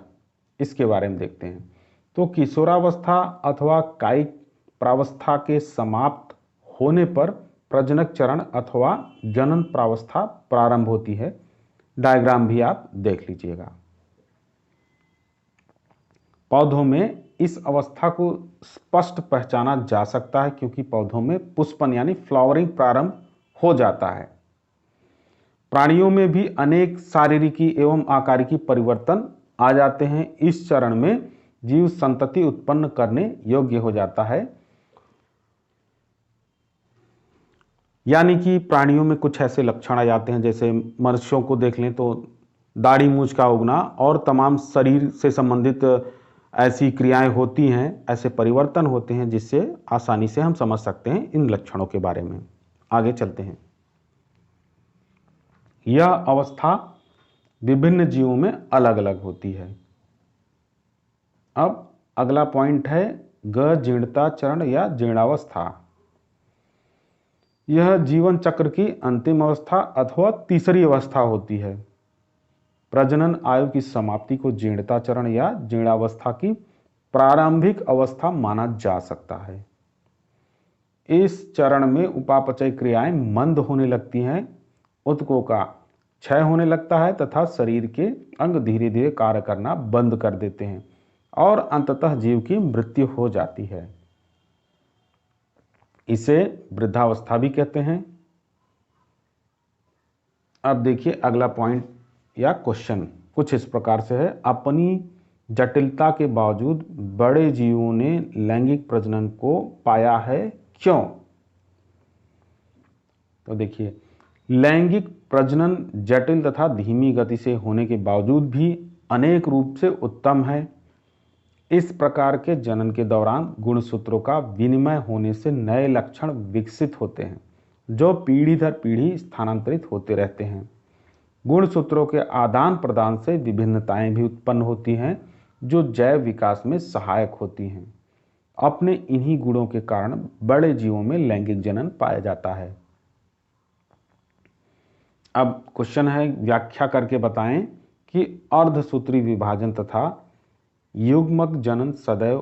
इसके बारे में देखते हैं। तो किशोरावस्था अथवा कायिक प्रावस्था के समाप्त होने पर प्रजनक चरण अथवा जनन प्रावस्था प्रारंभ होती है। डायग्राम भी आप देख लीजिएगा। पौधों में इस अवस्था को स्पष्ट पहचाना जा सकता है क्योंकि पौधों में पुष्पन यानी फ्लावरिंग प्रारंभ हो जाता है। प्राणियों में भी अनेक शारीरिकी एवं आकारिकी परिवर्तन आ जाते हैं। इस चरण में जीव संतति उत्पन्न करने योग्य हो जाता है। यानी कि प्राणियों में कुछ ऐसे लक्षण आ जाते हैं, जैसे मनुष्यों को देख लें तो दाढ़ी मूंछ का उगना और तमाम शरीर से संबंधित ऐसी क्रियाएं होती हैं, ऐसे परिवर्तन होते हैं जिससे आसानी से हम समझ सकते हैं इन लक्षणों के बारे में। आगे चलते हैं। यह अवस्था विभिन्न जीवों में अलग अलग होती है। अब अगला पॉइंट है ग जीर्णता चरण या जीर्णावस्था। यह जीवन चक्र की अंतिम अवस्था अथवा तीसरी अवस्था होती है। प्रजनन आयु की समाप्ति को जीर्णता चरण या जीर्णावस्था की प्रारंभिक अवस्था माना जा सकता है। इस चरण में उपापचय क्रियाएं मंद होने लगती हैं, ऊतकों का क्षय होने लगता है तथा शरीर के अंग धीरे धीरे कार्य करना बंद कर देते हैं और अंततः जीव की मृत्यु हो जाती है। इसे वृद्धावस्था भी कहते हैं। अब देखिए अगला पॉइंट या क्वेश्चन कुछ इस प्रकार से है, अपनी जटिलता के बावजूद बड़े जीवों ने लैंगिक प्रजनन को पाया है, क्यों? तो देखिए, लैंगिक प्रजनन जटिल तथा धीमी गति से होने के बावजूद भी अनेक रूप से उत्तम है। इस प्रकार के जनन के दौरान गुणसूत्रों का विनिमय होने से नए लक्षण विकसित होते हैं जो पीढ़ी दर पीढ़ी स्थानांतरित होते रहते हैं। गुणसूत्रों के आदान प्रदान से विभिन्नताएं भी उत्पन्न होती हैं जो जैव विकास में सहायक होती हैं। अपने इन्हीं गुणों के कारण बड़े जीवों में लैंगिक जनन पाया जाता है। अब क्वेश्चन है, व्याख्या करके बताएं कि अर्धसूत्री विभाजन तथा युग्मक जनन सदैव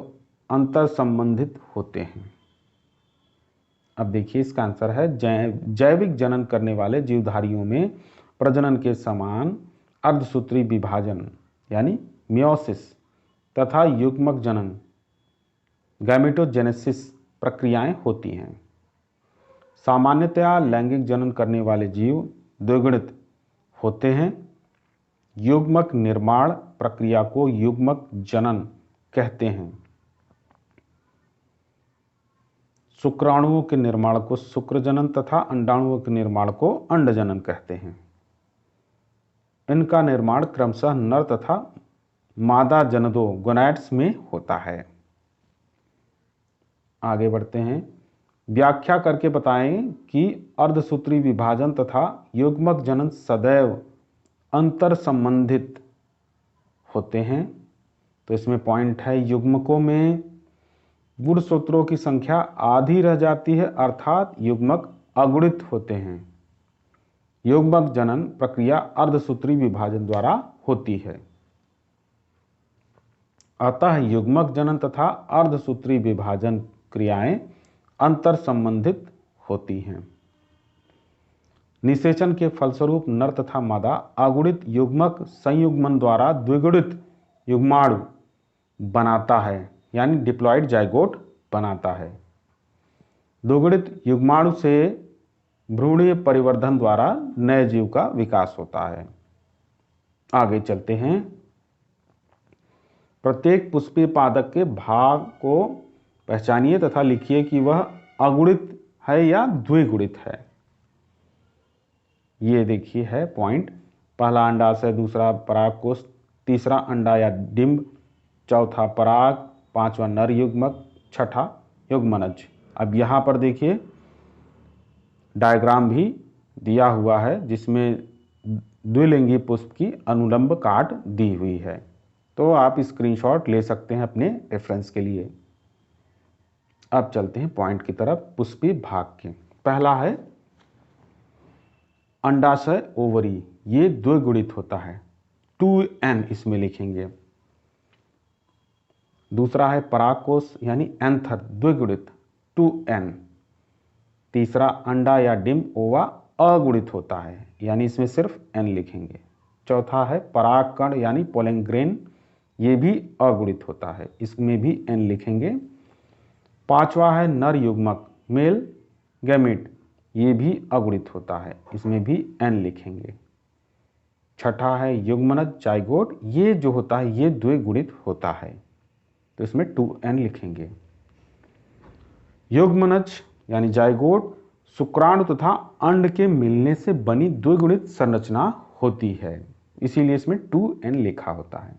अंतर संबंधित होते हैं। अब देखिए इसका आंसर है, जैविक जनन करने वाले जीवधारियों में प्रजनन के समान अर्धसूत्री विभाजन यानी मियोसिस तथा युग्मक जनन गैमेटोजेनेसिस प्रक्रियाएं होती हैं। सामान्यतया लैंगिक जनन करने वाले जीव द्विगुणित होते हैं। युग्मक निर्माण प्रक्रिया को युग्मक जनन कहते हैं। शुक्राणुओं के निर्माण को शुक्रजनन तथा अंडाणुओं के निर्माण को अंडजनन कहते हैं। इनका निर्माण क्रमशः नर तथा मादा जनदों गोनैड्स में होता है। आगे बढ़ते हैं। व्याख्या करके बताएं कि अर्धसूत्री विभाजन तथा युग्मक जनन सदैव अंतर संबंधित होते हैं। तो इसमें पॉइंट है, युग्मकों में गुणसूत्रों की संख्या आधी रह जाती है, अर्थात युग्मक अगुणित होते हैं। युग्मक जनन प्रक्रिया अर्धसूत्री विभाजन द्वारा होती है। अतः युग्मक जनन तथा अर्धसूत्री विभाजन क्रियाएं अंतर संबंधित होती हैं। निषेचन के फलस्वरूप नर तथा मादा अगुणित युग्मक संयुग्मन द्वारा द्विगुणित युग्माणु बनाता है, यानी डिप्लॉयड जाइगोट बनाता है। द्विगुणित युग्माणु से भ्रूणीय परिवर्धन द्वारा नए जीव का विकास होता है। आगे चलते हैं। प्रत्येक पुष्पीय पादप के भाग को पहचानिए तथा लिखिए कि वह अगुणित है या द्विगुणित है। ये देखिए है पॉइंट। पहला अंडाशय, दूसरा परागकोश, तीसरा अंडा या डिंब, चौथा पराग, पांचवा नर युग्मक, छठा युग्मनज। अब यहाँ पर देखिए डायग्राम भी दिया हुआ है जिसमें द्विलिंगी पुष्प की अनुलंब काट दी हुई है, तो आप स्क्रीनशॉट ले सकते हैं अपने रेफरेंस के लिए। अब चलते हैं पॉइंट की तरफ पुष्पीय भाग के। पहला है अंडाशय ओवरी, ये द्विगुणित होता है, 2n इसमें लिखेंगे। दूसरा है परागकोश यानी एंथर, द्विगुणित 2n। तीसरा अंडा या डिंब ओवा अगुणित होता है, यानी इसमें सिर्फ n लिखेंगे। चौथा है परागकण यानी पोलन ग्रेन, ये भी अगुणित होता है, इसमें भी n लिखेंगे। पांचवा है नर युग्मक मेल गैमेट, ये भी अगुणित होता है, इसमें भी n लिखेंगे। छठा है युग्मनज जाइगोट, ये जो होता है ये द्विगुणित होता है, तो इसमें 2n लिखेंगे। युग्मनज यानी जाइगोट शुक्राणु तथा अंड के मिलने से बनी द्विगुणित संरचना होती है, इसीलिए इसमें 2n लिखा होता है।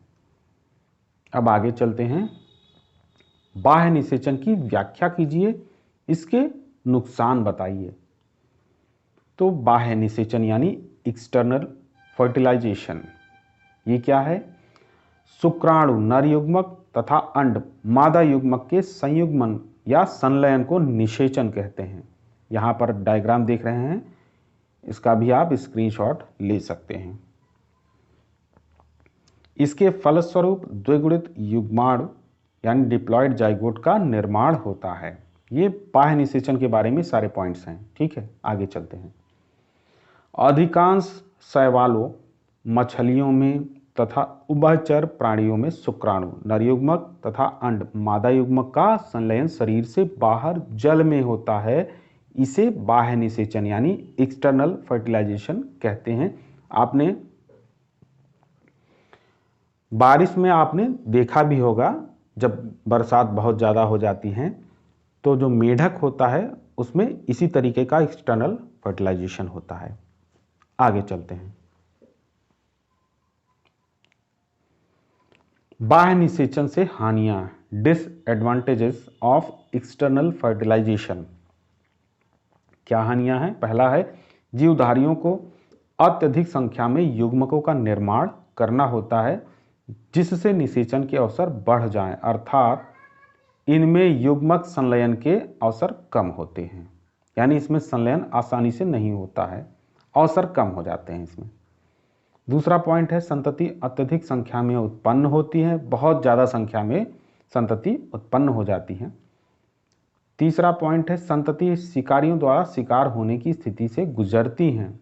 अब आगे चलते हैं। बाह्य निषेचन की व्याख्या कीजिए, इसके नुकसान बताइए। तो बाह्य निषेचन यानी एक्सटर्नल फर्टिलाइजेशन, ये क्या है? शुक्राणु नर युग्मक तथा अंड मादा युग्मक के संयुग्मन या संलयन को निषेचन कहते हैं। यहाँ पर डायग्राम देख रहे हैं, इसका भी आप स्क्रीनशॉट ले सकते हैं। इसके फलस्वरूप द्विगुणित युग्माणु यानी डिप्लॉयड जाइगोट का निर्माण होता है। ये बाह्य निषेचन के बारे में सारे पॉइंट्स हैं, ठीक है। आगे चलते हैं। अधिकांश शैवालों, मछलियों में तथा उभयचर प्राणियों में शुक्राणु नर युग्मक तथा अंड मादा युग्मक का संलयन शरीर से बाहर जल में होता है। इसे बाह्य निषेचन यानी एक्सटर्नल फर्टिलाइजेशन कहते हैं। आपने बारिश में आपने देखा भी होगा, जब बरसात बहुत ज़्यादा हो जाती है तो जो मेढक होता है उसमें इसी तरीके का एक्सटर्नल फर्टिलाइजेशन होता है। आगे चलते हैं। बाह्य निषेचन से हानियां, डिसएडवांटेजेस ऑफ एक्सटर्नल फर्टिलाइजेशन। क्या हानियां हैं? पहला है जीवधारियों को अत्यधिक संख्या में युग्मकों का निर्माण करना होता है, जिससे निषेचन के अवसर बढ़ जाएं, अर्थात इनमें युग्मक संलयन के अवसर कम होते हैं, यानी इसमें संलयन आसानी से नहीं होता है, अवसर कम हो जाते हैं इसमें। दूसरा पॉइंट है संतति अत्यधिक संख्या में उत्पन्न होती है, बहुत ज़्यादा संख्या में संतति उत्पन्न हो जाती है। तीसरा पॉइंट है संतति शिकारियों द्वारा शिकार होने की स्थिति से गुजरती हैं,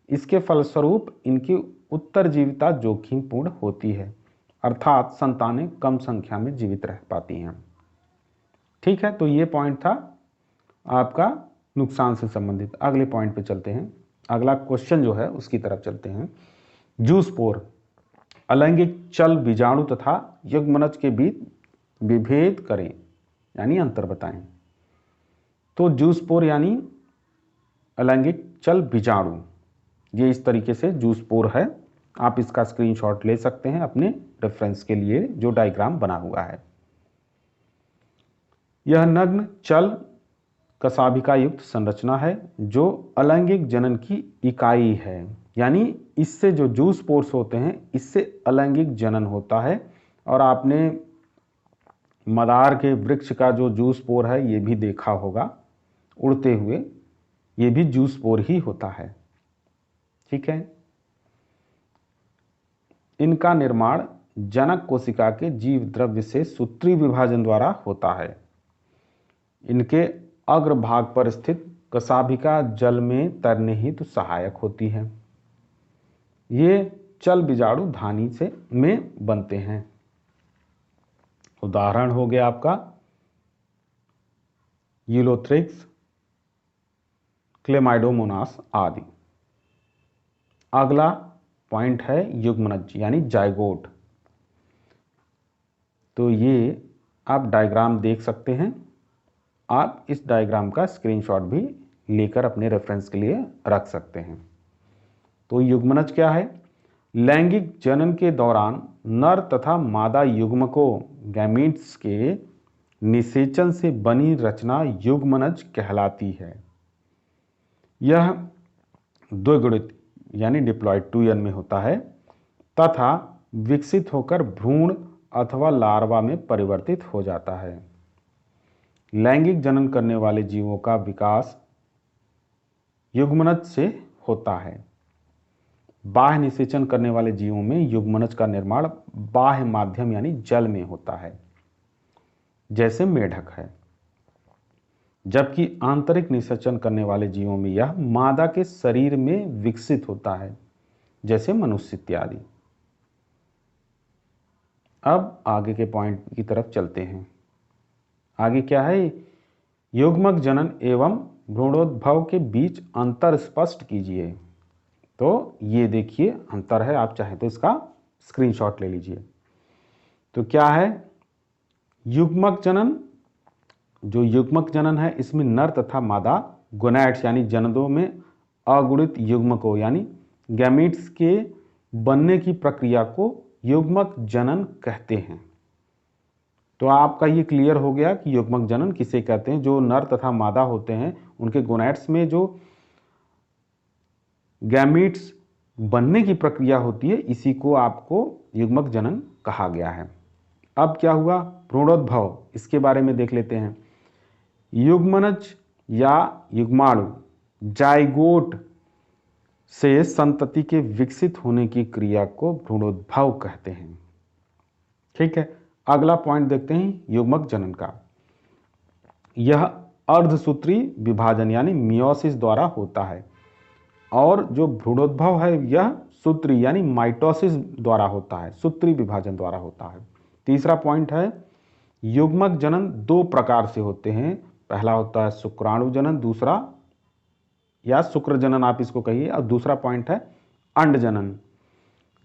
इसके फलस्वरूप इनकी उत्तरजीविता जोखिमपूर्ण होती है, अर्थात संतानें कम संख्या में जीवित रह पाती हैं। ठीक है, तो ये पॉइंट था आपका नुकसान से संबंधित। अगले पॉइंट पे चलते हैं, अगला क्वेश्चन जो है उसकी तरफ चलते हैं। जूस्पोर अलैंगिक चल बीजाणु तथा युग्मनज के बीच विभेद करें यानी अंतर बताएं। तो जूस्पोर यानी अलैंगिक चल बीजाणु, ये इस तरीके से जूस्पोर है। आप इसका स्क्रीनशॉट ले सकते हैं अपने रेफरेंस के लिए, जो डायग्राम बना हुआ है। यह नग्न चल कशाभिका युक्त संरचना है जो अलैंगिक जनन की इकाई है, यानी इससे जो जूस पोर्स होते हैं इससे अलैंगिक जनन होता है। और आपने मदार के वृक्ष का जो जूस पोर है ये भी देखा होगा उड़ते हुए, ये भी जूस पोर ही होता है। ठीक है, इनका निर्माण जनक कोशिका के जीव द्रव्य से सूत्री विभाजन द्वारा होता है। इनके अग्रभाग पर स्थित कशाभिका जल में तैरने हेतु सहायक होती है। ये चल बीजाणु धानी से में बनते हैं। उदाहरण हो गया आपका यूलोथ्रिक्स, क्लेमाइडोमोनास आदि। अगला पॉइंट है युग्मनज यानी जाइगोट। तो ये आप डायग्राम देख सकते हैं, आप इस डायग्राम का स्क्रीनशॉट भी लेकर अपने रेफरेंस के लिए रख सकते हैं। तो युग्मनज क्या है? लैंगिक जनन के दौरान नर तथा मादा युग्मकों गैमीट्स के निषेचन से बनी रचना युग्मनज कहलाती है। यह द्विगुणित यानी डिप्लॉयड 2n में होता है तथा विकसित होकर भ्रूण अथवा लार्वा में परिवर्तित हो जाता है। लैंगिक जनन करने वाले जीवों का विकास युग्मनज से होता है। बाह्य निषेचन करने वाले जीवों में युग्मनज का निर्माण बाह्य माध्यम यानी जल में होता है, जैसे मेढक है। जबकि आंतरिक निषेचन करने वाले जीवों में यह मादा के शरीर में विकसित होता है, जैसे मनुष्य इत्यादि। अब आगे के पॉइंट की तरफ चलते हैं। आगे क्या है? युग्मक जनन एवं भ्रूणोद्भव के बीच अंतर स्पष्ट कीजिए। तो ये देखिए अंतर है, आप चाहें तो इसका स्क्रीनशॉट ले लीजिए। तो क्या है युग्मक जनन? जो युग्मक जनन है इसमें नर तथा मादा गोनैड्स यानी जननों में अगुणित युग्मकों यानी गैमीट्स के बनने की प्रक्रिया को युग्मक जनन कहते हैं। तो आपका ये क्लियर हो गया कि युग्मक जनन किसे कहते हैं। जो नर तथा मादा होते हैं उनके गोनैड्स में जो गैमीट्स बनने की प्रक्रिया होती है, इसी को आपको युग्मक जनन कहा गया है। अब क्या हुआ? भ्रूणोद्भव, इसके बारे में देख लेते हैं। युग्मनज या युग्माणु जाइगोट से संतति के विकसित होने की क्रिया को भ्रूणोद्भव कहते हैं। ठीक है, अगला पॉइंट देखते हैं युग्मक जनन का। यह अर्धसूत्री विभाजन यानी मियोसिस द्वारा होता है, और जो भ्रूणोद्भव है यह सूत्री यानी माइटोसिस द्वारा होता है, सूत्री विभाजन द्वारा होता है। तीसरा पॉइंट है युग्मक जनन दो प्रकार से होते हैं। पहला होता है शुक्राणु जनन, दूसरा या शुक्र जनन आप इसको कहिए, और दूसरा पॉइंट है अंड जनन।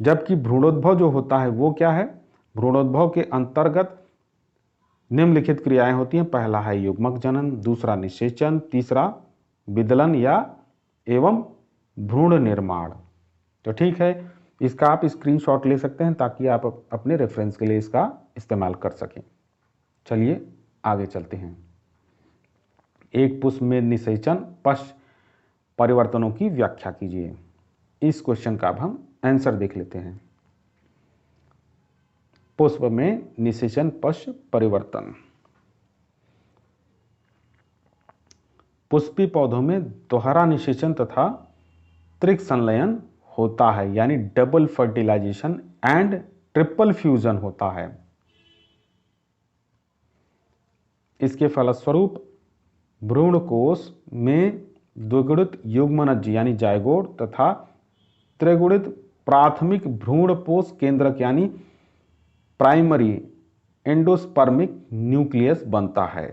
जबकि भ्रूणोद्भव जो होता है वो क्या है? भ्रूणोद्भव के अंतर्गत निम्नलिखित क्रियाएं होती हैं। पहला है युग्मक जनन, दूसरा निषेचन, तीसरा विदलन या एवं भ्रूण निर्माण। तो ठीक है, इसका आप स्क्रीनशॉट ले सकते हैं ताकि आप अपने रेफरेंस के लिए इसका इस्तेमाल कर सकें। चलिए आगे चलते हैं। एक पुष्प में निषेचन पश्च परिवर्तनों की व्याख्या कीजिए। इस क्वेश्चन का अब हम आंसर देख लेते हैं। पुष्प में निषेचन पश्च परिवर्तन। पुष्पी पौधों में दोहरा निषेचन तथा त्रिक संलयन होता है, यानी double fertilization and triple fusion होता है। इसके फलस्वरूप भ्रूणकोश में द्विगुणित युग्मनज यानी जाइगोट तथा त्रिगुणित प्राथमिक भ्रूणपोष केंद्रक यानी प्राइमरी एंडोस्पर्मिक न्यूक्लियस बनता है।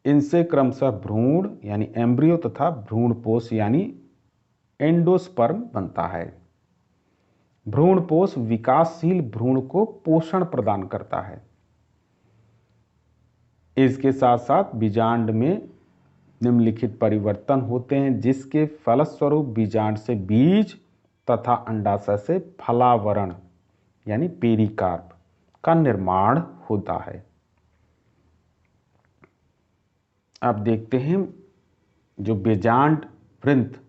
इनसे क्रमशः भ्रूण यानी एम्ब्रियो तथा भ्रूणपोष यानी एंडोस्पर्म बनता है। भ्रूणपोष विकासशील भ्रूण को पोषण प्रदान करता है। इसके साथ साथ बीजांड में निम्नलिखित परिवर्तन होते हैं जिसके फलस्वरूप बीजांड से बीज तथा अंडाशय से फलावरण यानी पेरिकार्प का निर्माण होता है। अब देखते हैं जो बीजांड वृंत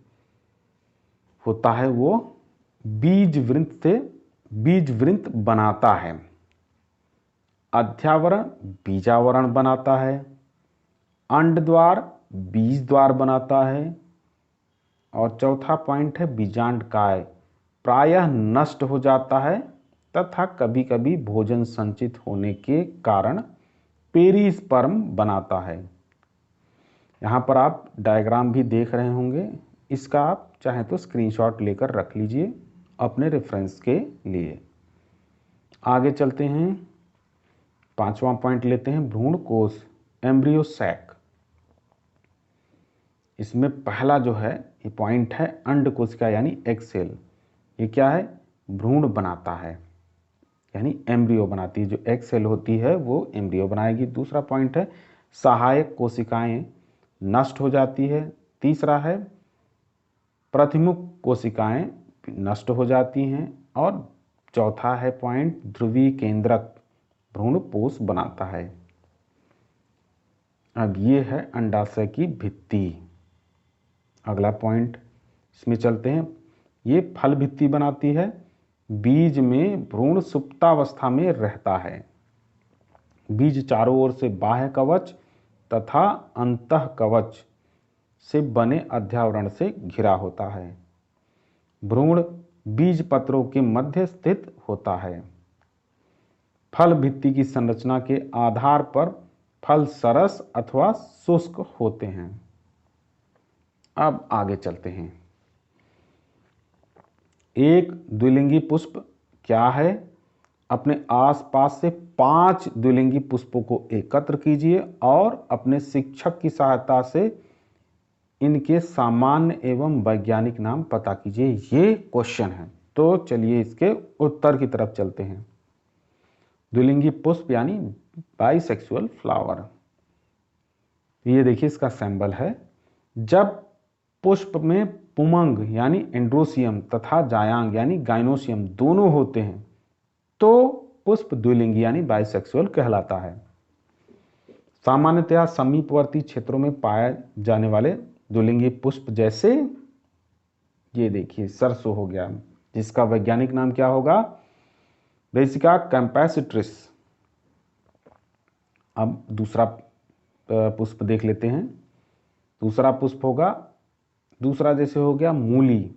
होता है वो बीज वृंत से बीज वृंत बनाता है। अध्यावरण बीजावरण बनाता है। अंड द्वार बीज द्वार बनाता है। और चौथा पॉइंट है बीजांड काय प्रायः नष्ट हो जाता है तथा कभी कभी भोजन संचित होने के कारण पेरिस्पर्म बनाता है। यहाँ पर आप डायग्राम भी देख रहे होंगे, इसका आप चाहे तो स्क्रीनशॉट लेकर रख लीजिए अपने रेफरेंस के लिए। आगे चलते हैं, पांचवा पॉइंट लेते हैं भ्रूण कोश एम्ब्रियो सैक। इसमें पहला जो है ये पॉइंट है अंड कोशिका यानी एग सेल। ये क्या है? भ्रूण बनाता है यानी एम्ब्रियो बनाती है। जो एग सेल होती है वो एम्ब्रियो बनाएगी। दूसरा पॉइंट है सहायक कोशिकाएं नष्ट हो जाती है। तीसरा है प्रतिमुख कोशिकाएं नष्ट हो जाती हैं। और चौथा है पॉइंट ध्रुवी केंद्रक भ्रूणपोष बनाता है। अब ये है अंडाशय की भित्ति। अगला पॉइंट इसमें चलते हैं, ये फल भित्ति बनाती है। बीज में भ्रूण सुप्तावस्था में रहता है। बीज चारों ओर से बाह्य कवच तथा अंतः कवच से बने अध्यावरण से घिरा होता है। भ्रूण बीज पत्रों के मध्य स्थित होता है। फल भित्ति की संरचना के आधार पर फल सरस अथवा शुष्क होते हैं। अब आगे चलते हैं। एक द्विलिंगी पुष्प क्या है? अपने आसपास से 5 द्विलिंगी पुष्पों को एकत्र कीजिए और अपने शिक्षक की सहायता से इनके सामान्य एवं वैज्ञानिक नाम पता कीजिए। ये क्वेश्चन है, तो चलिए इसके उत्तर की तरफ चलते हैं। द्विलिंगी पुष्प यानी बाइसेक्सुअल फ्लावर। ये देखिए इसका सिंबल है। जब पुष्प में पुमंग यानी एंड्रोसियम तथा जायांग यानी गाइनोसियम दोनों होते हैं तो पुष्प द्विलिंगी यानी बाइसेक्सुअल कहलाता है। सामान्यतया समीपवर्ती क्षेत्रों में पाए जाने वाले द्विलिंगी पुष्प जैसे ये देखिए सरसों हो गया, जिसका वैज्ञानिक नाम क्या होगा? ब्रेसिका कैम्पेसिट्रिस। अब दूसरा पुष्प देख लेते हैं। दूसरा पुष्प होगा, दूसरा जैसे हो गया मूली,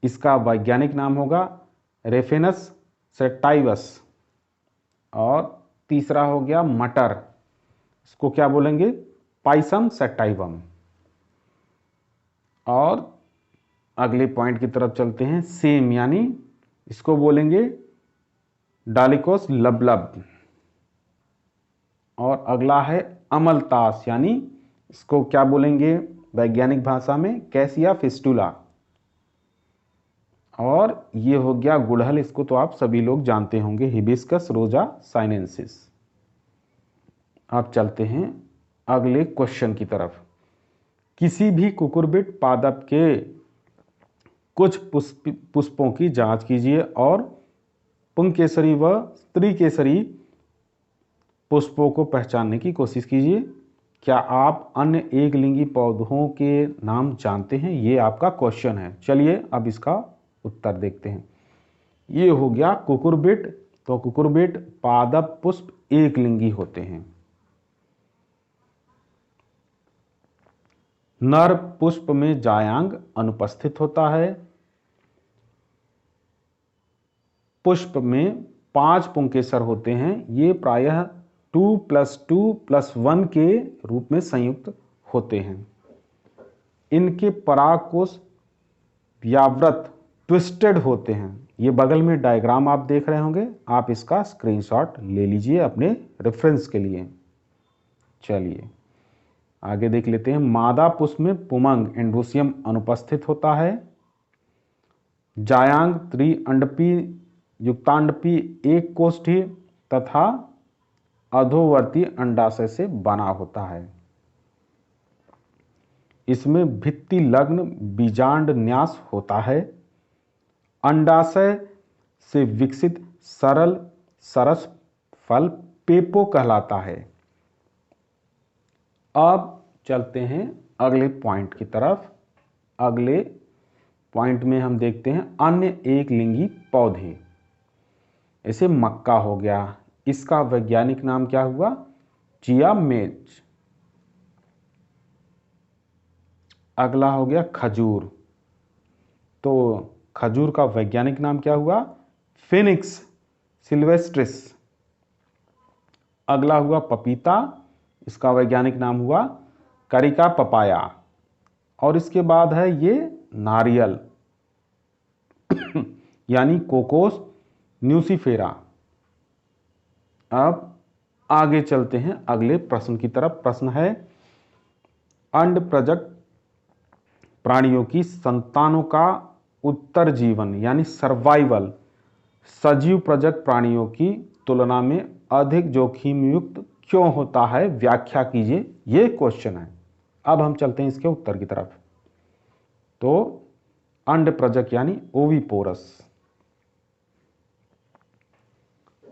इसका वैज्ञानिक नाम होगा रेफेनस सेटाइवस। और तीसरा हो गया मटर, इसको क्या बोलेंगे? Pisum sativum. और अगले पॉइंट की तरफ चलते हैं। सेम यानी इसको बोलेंगे डालिकोस लबलब। और अगला है अमलतास यानी इसको क्या बोलेंगे वैज्ञानिक भाषा में? Cassia fistula. और ये हो गया गुड़हल, इसको तो आप सभी लोग जानते होंगे, हिबिस्कस रोजा साइनेंसिस। अब चलते हैं अगले क्वेश्चन की तरफ। किसी भी कुकुरबिट पादप के कुछ पुष्पों की जांच कीजिए और पुंकेसरी व स्त्रीकेसरी पुष्पों को पहचानने की कोशिश कीजिए। क्या आप अन्य एकलिंगी पौधों के नाम जानते हैं? ये आपका क्वेश्चन है। चलिए अब इसका उत्तर देखते हैं। ये हो गया कुकुरबिट। तो कुकुरबिट पादप पुष्प एकलिंगी होते हैं। नर पुष्प में जायांग अनुपस्थित होता है। पुष्प में 5 पुंकेसर होते हैं। ये प्रायः 2+2+1 के रूप में संयुक्त होते हैं। इनके परागकोश व्यावृत ट्विस्टेड होते हैं। ये बगल में डायग्राम आप देख रहे होंगे, आप इसका स्क्रीनशॉट ले लीजिए अपने रेफरेंस के लिए। चलिए आगे देख लेते हैं। मादा पुष्प में पुमंग एंड्रोसियम अनुपस्थित होता है। जायांग त्रिअंडपी युक्तांडपी एक कोष्ठी तथा अधोवर्ती अंडाशय से बना होता है। इसमें भित्ति लग्न बीजांड न्यास होता है। अंडाशय से विकसित सरल सरस फल पेपो कहलाता है। अब चलते हैं अगले पॉइंट की तरफ। अगले पॉइंट में हम देखते हैं अन्य एक लिंगी पौधे। ऐसे मक्का हो गया, इसका वैज्ञानिक नाम क्या हुआ? चिया मेज। अगला हो गया खजूर, तो खजूर का वैज्ञानिक नाम क्या हुआ? Phoenix sylvestris. अगला हुआ पपीता, इसका वैज्ञानिक नाम हुआ करिका पपाया। और इसके बाद है ये नारियल यानी कोकोस न्यूसीफेरा। अब आगे चलते हैं अगले प्रश्न की तरफ। प्रश्न है अंड प्रजक प्राणियों की संतानों का उत्तर जीवन यानी सर्वाइवल सजीव प्रजक प्राणियों की तुलना में अधिक जोखिम युक्त क्यों होता है? व्याख्या कीजिए, ये क्वेश्चन है। अब हम चलते हैं इसके उत्तर की तरफ। तो अंड प्रजक यानी ओविपोरस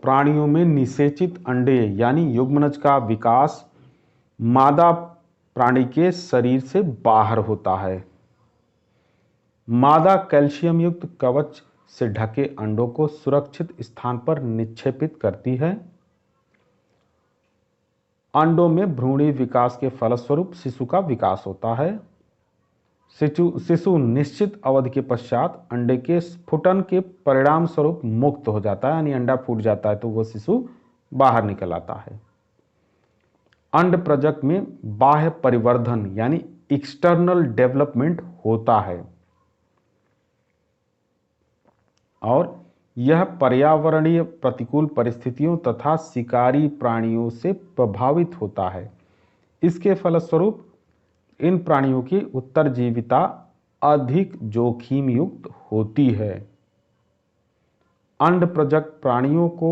प्राणियों में निषेचित अंडे यानी युग्मनज का विकास मादा प्राणी के शरीर से बाहर होता है। मादा कैल्शियम युक्त कवच से ढके अंडों को सुरक्षित स्थान पर निक्षेपित करती है। अंडों में भ्रूणी विकास के फलस्वरूप शिशु का विकास होता है। शिशु निश्चित अवधि के पश्चात अंडे के स्फुटन के परिणाम स्वरूप मुक्त हो जाता है, यानी अंडा फूट जाता है तो वो शिशु बाहर निकल आता है। अंड प्रजक में बाह्य परिवर्धन यानी एक्सटर्नल डेवलपमेंट होता है और यह पर्यावरणीय प्रतिकूल परिस्थितियों तथा शिकारी प्राणियों से प्रभावित होता है। इसके फलस्वरूप इन प्राणियों की उत्तरजीविता अधिक जोखिम युक्त होती है। अंड प्रजक प्राणियों को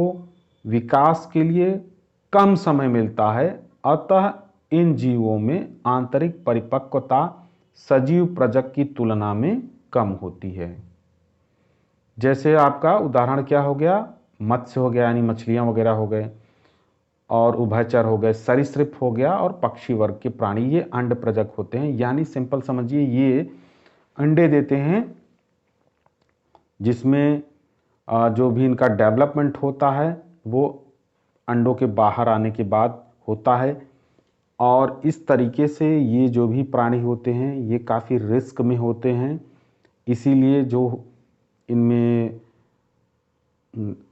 विकास के लिए कम समय मिलता है, अतः इन जीवों में आंतरिक परिपक्वता सजीव प्रजक की तुलना में कम होती है। जैसे आपका उदाहरण क्या हो गया? मत्स्य हो गया यानी मछलियां वगैरह हो गए, और उभयचर हो गए, सरीसृप हो गया, और पक्षी वर्ग के प्राणी, ये अंड प्रजक होते हैं। यानी सिंपल समझिए ये अंडे देते हैं जिसमें जो भी इनका डेवलपमेंट होता है वो अंडों के बाहर आने के बाद होता है। और इस तरीके से ये जो भी प्राणी होते हैं ये काफ़ी रिस्क में होते हैं, इसीलिए जो इनमें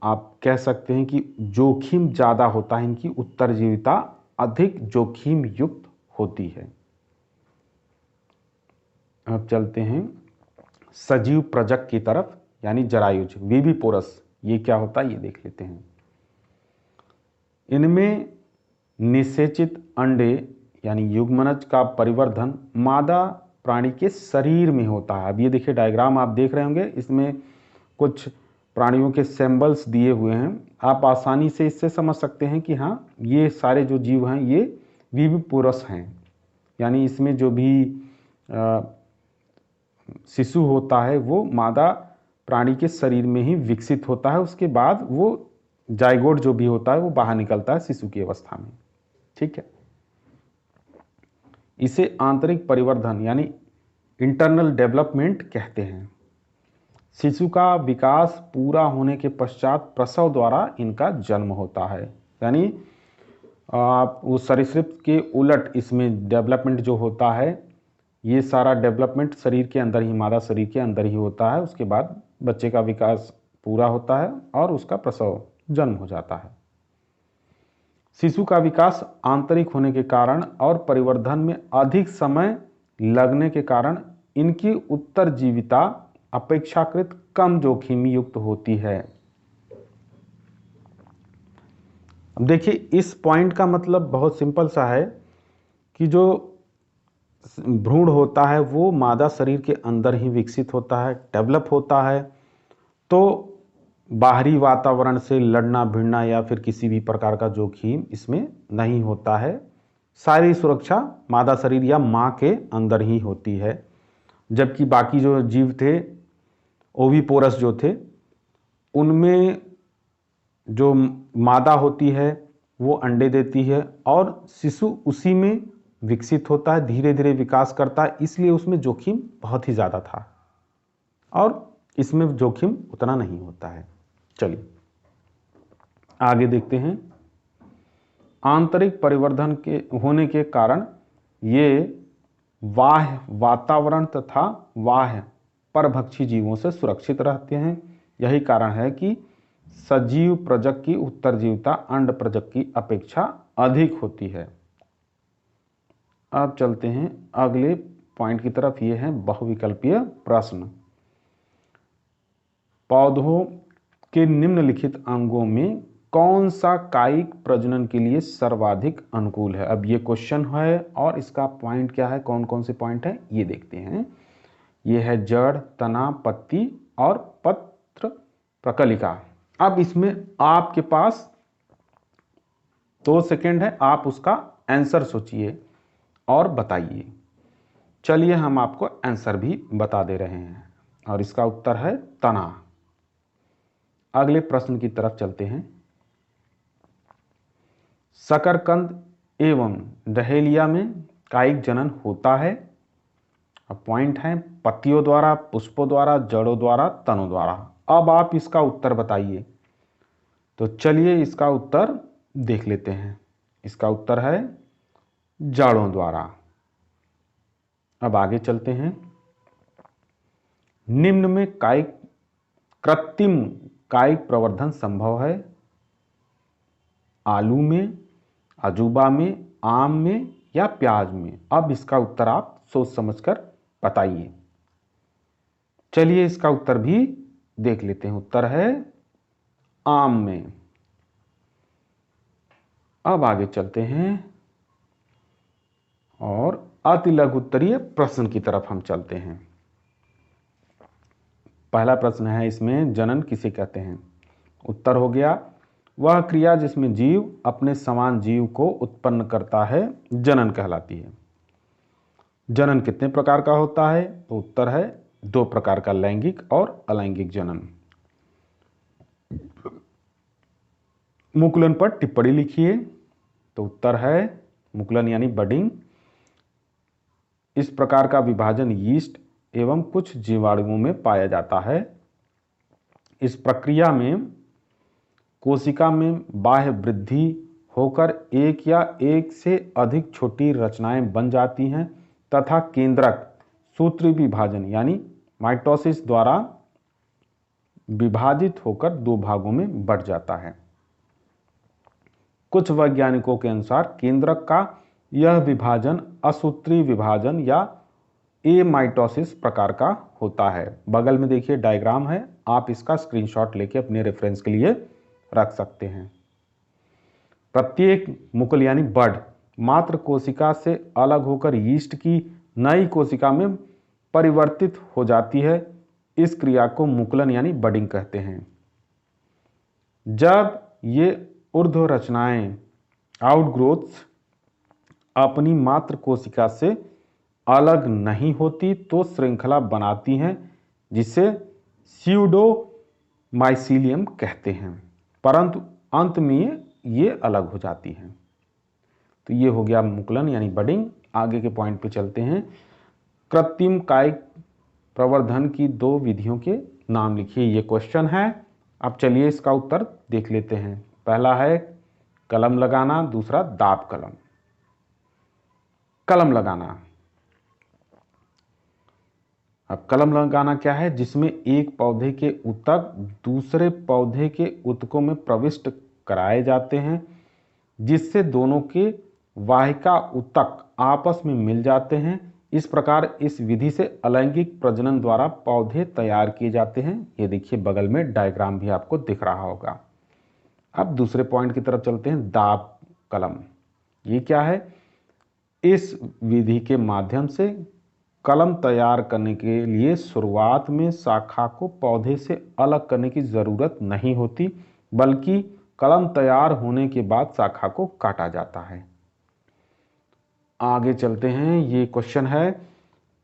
आप कह सकते हैं कि जोखिम ज़्यादा होता है, इनकी उत्तरजीविता अधिक जोखिम युक्त होती है। अब चलते हैं सजीव प्रजक की तरफ यानी जरायुज विविपोरस। ये क्या होता है ये देख लेते हैं। इनमें निषेचित अंडे यानी युग्मनज का परिवर्धन मादा प्राणी के शरीर में होता है। अब ये देखिए डायग्राम आप देख रहे होंगे, इसमें कुछ प्राणियों के सिंबल्स दिए हुए हैं। आप आसानी से इससे समझ सकते हैं कि हाँ ये सारे जो जीव हैं ये विविपोरस हैं, यानी इसमें जो भी शिशु होता है वो मादा प्राणी के शरीर में ही विकसित होता है, उसके बाद वो जाइगोट जो भी होता है वो बाहर निकलता है शिशु की अवस्था में। ठीक है, इसे आंतरिक परिवर्धन यानी इंटरनल डेवलपमेंट कहते हैं। शिशु का विकास पूरा होने के पश्चात प्रसव द्वारा इनका जन्म होता है, यानी आप उस सरीसृप के उलट इसमें डेवलपमेंट जो होता है ये सारा डेवलपमेंट शरीर के अंदर ही, मादा शरीर के अंदर ही होता है। उसके बाद बच्चे का विकास पूरा होता है और उसका प्रसव जन्म हो जाता है। शिशु का विकास आंतरिक होने के कारण और परिवर्धन में अधिक समय लगने के कारण इनकी उत्तरजीविता अपेक्षाकृत कम जोखिम युक्त होती है। अब देखिए इस पॉइंट का मतलब बहुत सिंपल सा है कि जो भ्रूण होता है वो मादा शरीर के अंदर ही विकसित होता है, डेवलप होता है। तो बाहरी वातावरण से लड़ना भिड़ना या फिर किसी भी प्रकार का जोखिम इसमें नहीं होता है। सारी सुरक्षा मादा शरीर या माँ के अंदर ही होती है। जबकि बाकी जो जीव थे, ओविपोरस जो थे, उनमें जो मादा होती है वो अंडे देती है और शिशु उसी में विकसित होता है, धीरे धीरे विकास करता है, इसलिए उसमें जोखिम बहुत ही ज़्यादा था और इसमें जोखिम उतना नहीं होता है। चलिए आगे देखते हैं। आंतरिक परिवर्धन के होने के कारण ये बाह्य वातावरण तथा बाह्य परभक्षी जीवों से सुरक्षित रहते हैं। यही कारण है कि सजीव प्रजक की उत्तरजीविता अंड प्रजक की अपेक्षा अधिक होती है। अब चलते हैं अगले पॉइंट की तरफ। ये है बहुविकल्पीय प्रश्न। पौधों के निम्नलिखित अंगों में कौन सा कायिक प्रजनन के लिए सर्वाधिक अनुकूल है? अब ये क्वेश्चन है और इसका पॉइंट क्या है, कौन कौन से पॉइंट है ये देखते हैं। ये है जड़, तना, पत्ती और पत्र प्रकलिका। अब इसमें आपके पास 2 सेकेंड है, आप उसका आंसर सोचिए और बताइए। चलिए हम आपको आंसर भी बता दे रहे हैं और इसका उत्तर है तना। अगले प्रश्न की तरफ चलते हैं। शकरकंद एवं डहेलिया में कायिक जनन होता है। अब पॉइंट है पत्तियों द्वारा, पुष्पों द्वारा, जड़ों द्वारा, तनों द्वारा। अब आप इसका उत्तर बताइए। तो चलिए इसका उत्तर देख लेते हैं। इसका उत्तर है जड़ों द्वारा। अब आगे चलते हैं। निम्न में कायिक कृत्रिम कायिक प्रवर्धन संभव है? आलू में, अजूबा में, आम में या प्याज में? अब इसका उत्तर आप सोच समझकर बताइए। चलिए इसका उत्तर भी देख लेते हैं। उत्तर है आम में। अब आगे चलते हैं और अति लघु उत्तरीय प्रश्न की तरफ हम चलते हैं। पहला प्रश्न है इसमें जनन किसे कहते हैं? उत्तर हो गया वह क्रिया जिसमें जीव अपने समान जीव को उत्पन्न करता है जनन कहलाती है। जनन कितने प्रकार का होता है? तो उत्तर है 2 प्रकार का, लैंगिक और अलैंगिक जनन। मुकुलन पर टिप्पणी लिखिए। तो उत्तर है मुकुलन यानी बडिंग। इस प्रकार का विभाजन यीस्ट एवं कुछ जीवाणुओं में पाया जाता है। इस प्रक्रिया में कोशिका में बाह्य वृद्धि होकर एक या एक से अधिक छोटी रचनाएं बन जाती हैं तथा केंद्रक सूत्री विभाजन यानी माइटोसिस द्वारा विभाजित होकर 2 भागों में बढ़ जाता है। कुछ वैज्ञानिकों के अनुसार केंद्रक का यह विभाजन असूत्री विभाजन या एमाइटोसिस प्रकार का होता है। बगल में देखिए डायग्राम है, आप इसका स्क्रीनशॉट लेके अपने रेफरेंस के लिए रख सकते हैं। प्रत्येक मुकुल यानी बड मात्र कोशिका से अलग होकर यीस्ट की नई कोशिका में परिवर्तित हो जाती है। इस क्रिया को मुकुलन यानी बडिंग कहते हैं। जब ये ऊर्ध्व रचनाएं आउटग्रोथ्स अपनी मात्र कोशिका से अलग नहीं होती तो श्रृंखला बनाती हैं जिसे स्यूडो माइसीलियम कहते हैं, परंतु अंत में ये अलग हो जाती हैं। तो ये हो गया मुकुलन यानी बडिंग। आगे के पॉइंट पे चलते हैं। कृत्रिम कायिक प्रवर्धन की 2 विधियों के नाम लिखिए। ये क्वेश्चन है। अब चलिए इसका उत्तर देख लेते हैं। पहला है कलम लगाना, दूसरा दाब कलम। कलम लगाना। अब कलम लगाना क्या है? जिसमें एक पौधे के ऊतक दूसरे पौधे के ऊतकों में प्रविष्ट कराए जाते हैं जिससे दोनों के वाहिका ऊतक आपस में मिल जाते हैं। इस प्रकार इस विधि से अलैंगिक प्रजनन द्वारा पौधे तैयार किए जाते हैं। ये देखिए बगल में डायग्राम भी आपको दिख रहा होगा। अब दूसरे पॉइंट की तरफ चलते हैं, दाब कलम। ये क्या है? इस विधि के माध्यम से कलम तैयार करने के लिए शुरुआत में शाखा को पौधे से अलग करने की ज़रूरत नहीं होती, बल्कि कलम तैयार होने के बाद शाखा को काटा जाता है। आगे चलते हैं। ये क्वेश्चन है,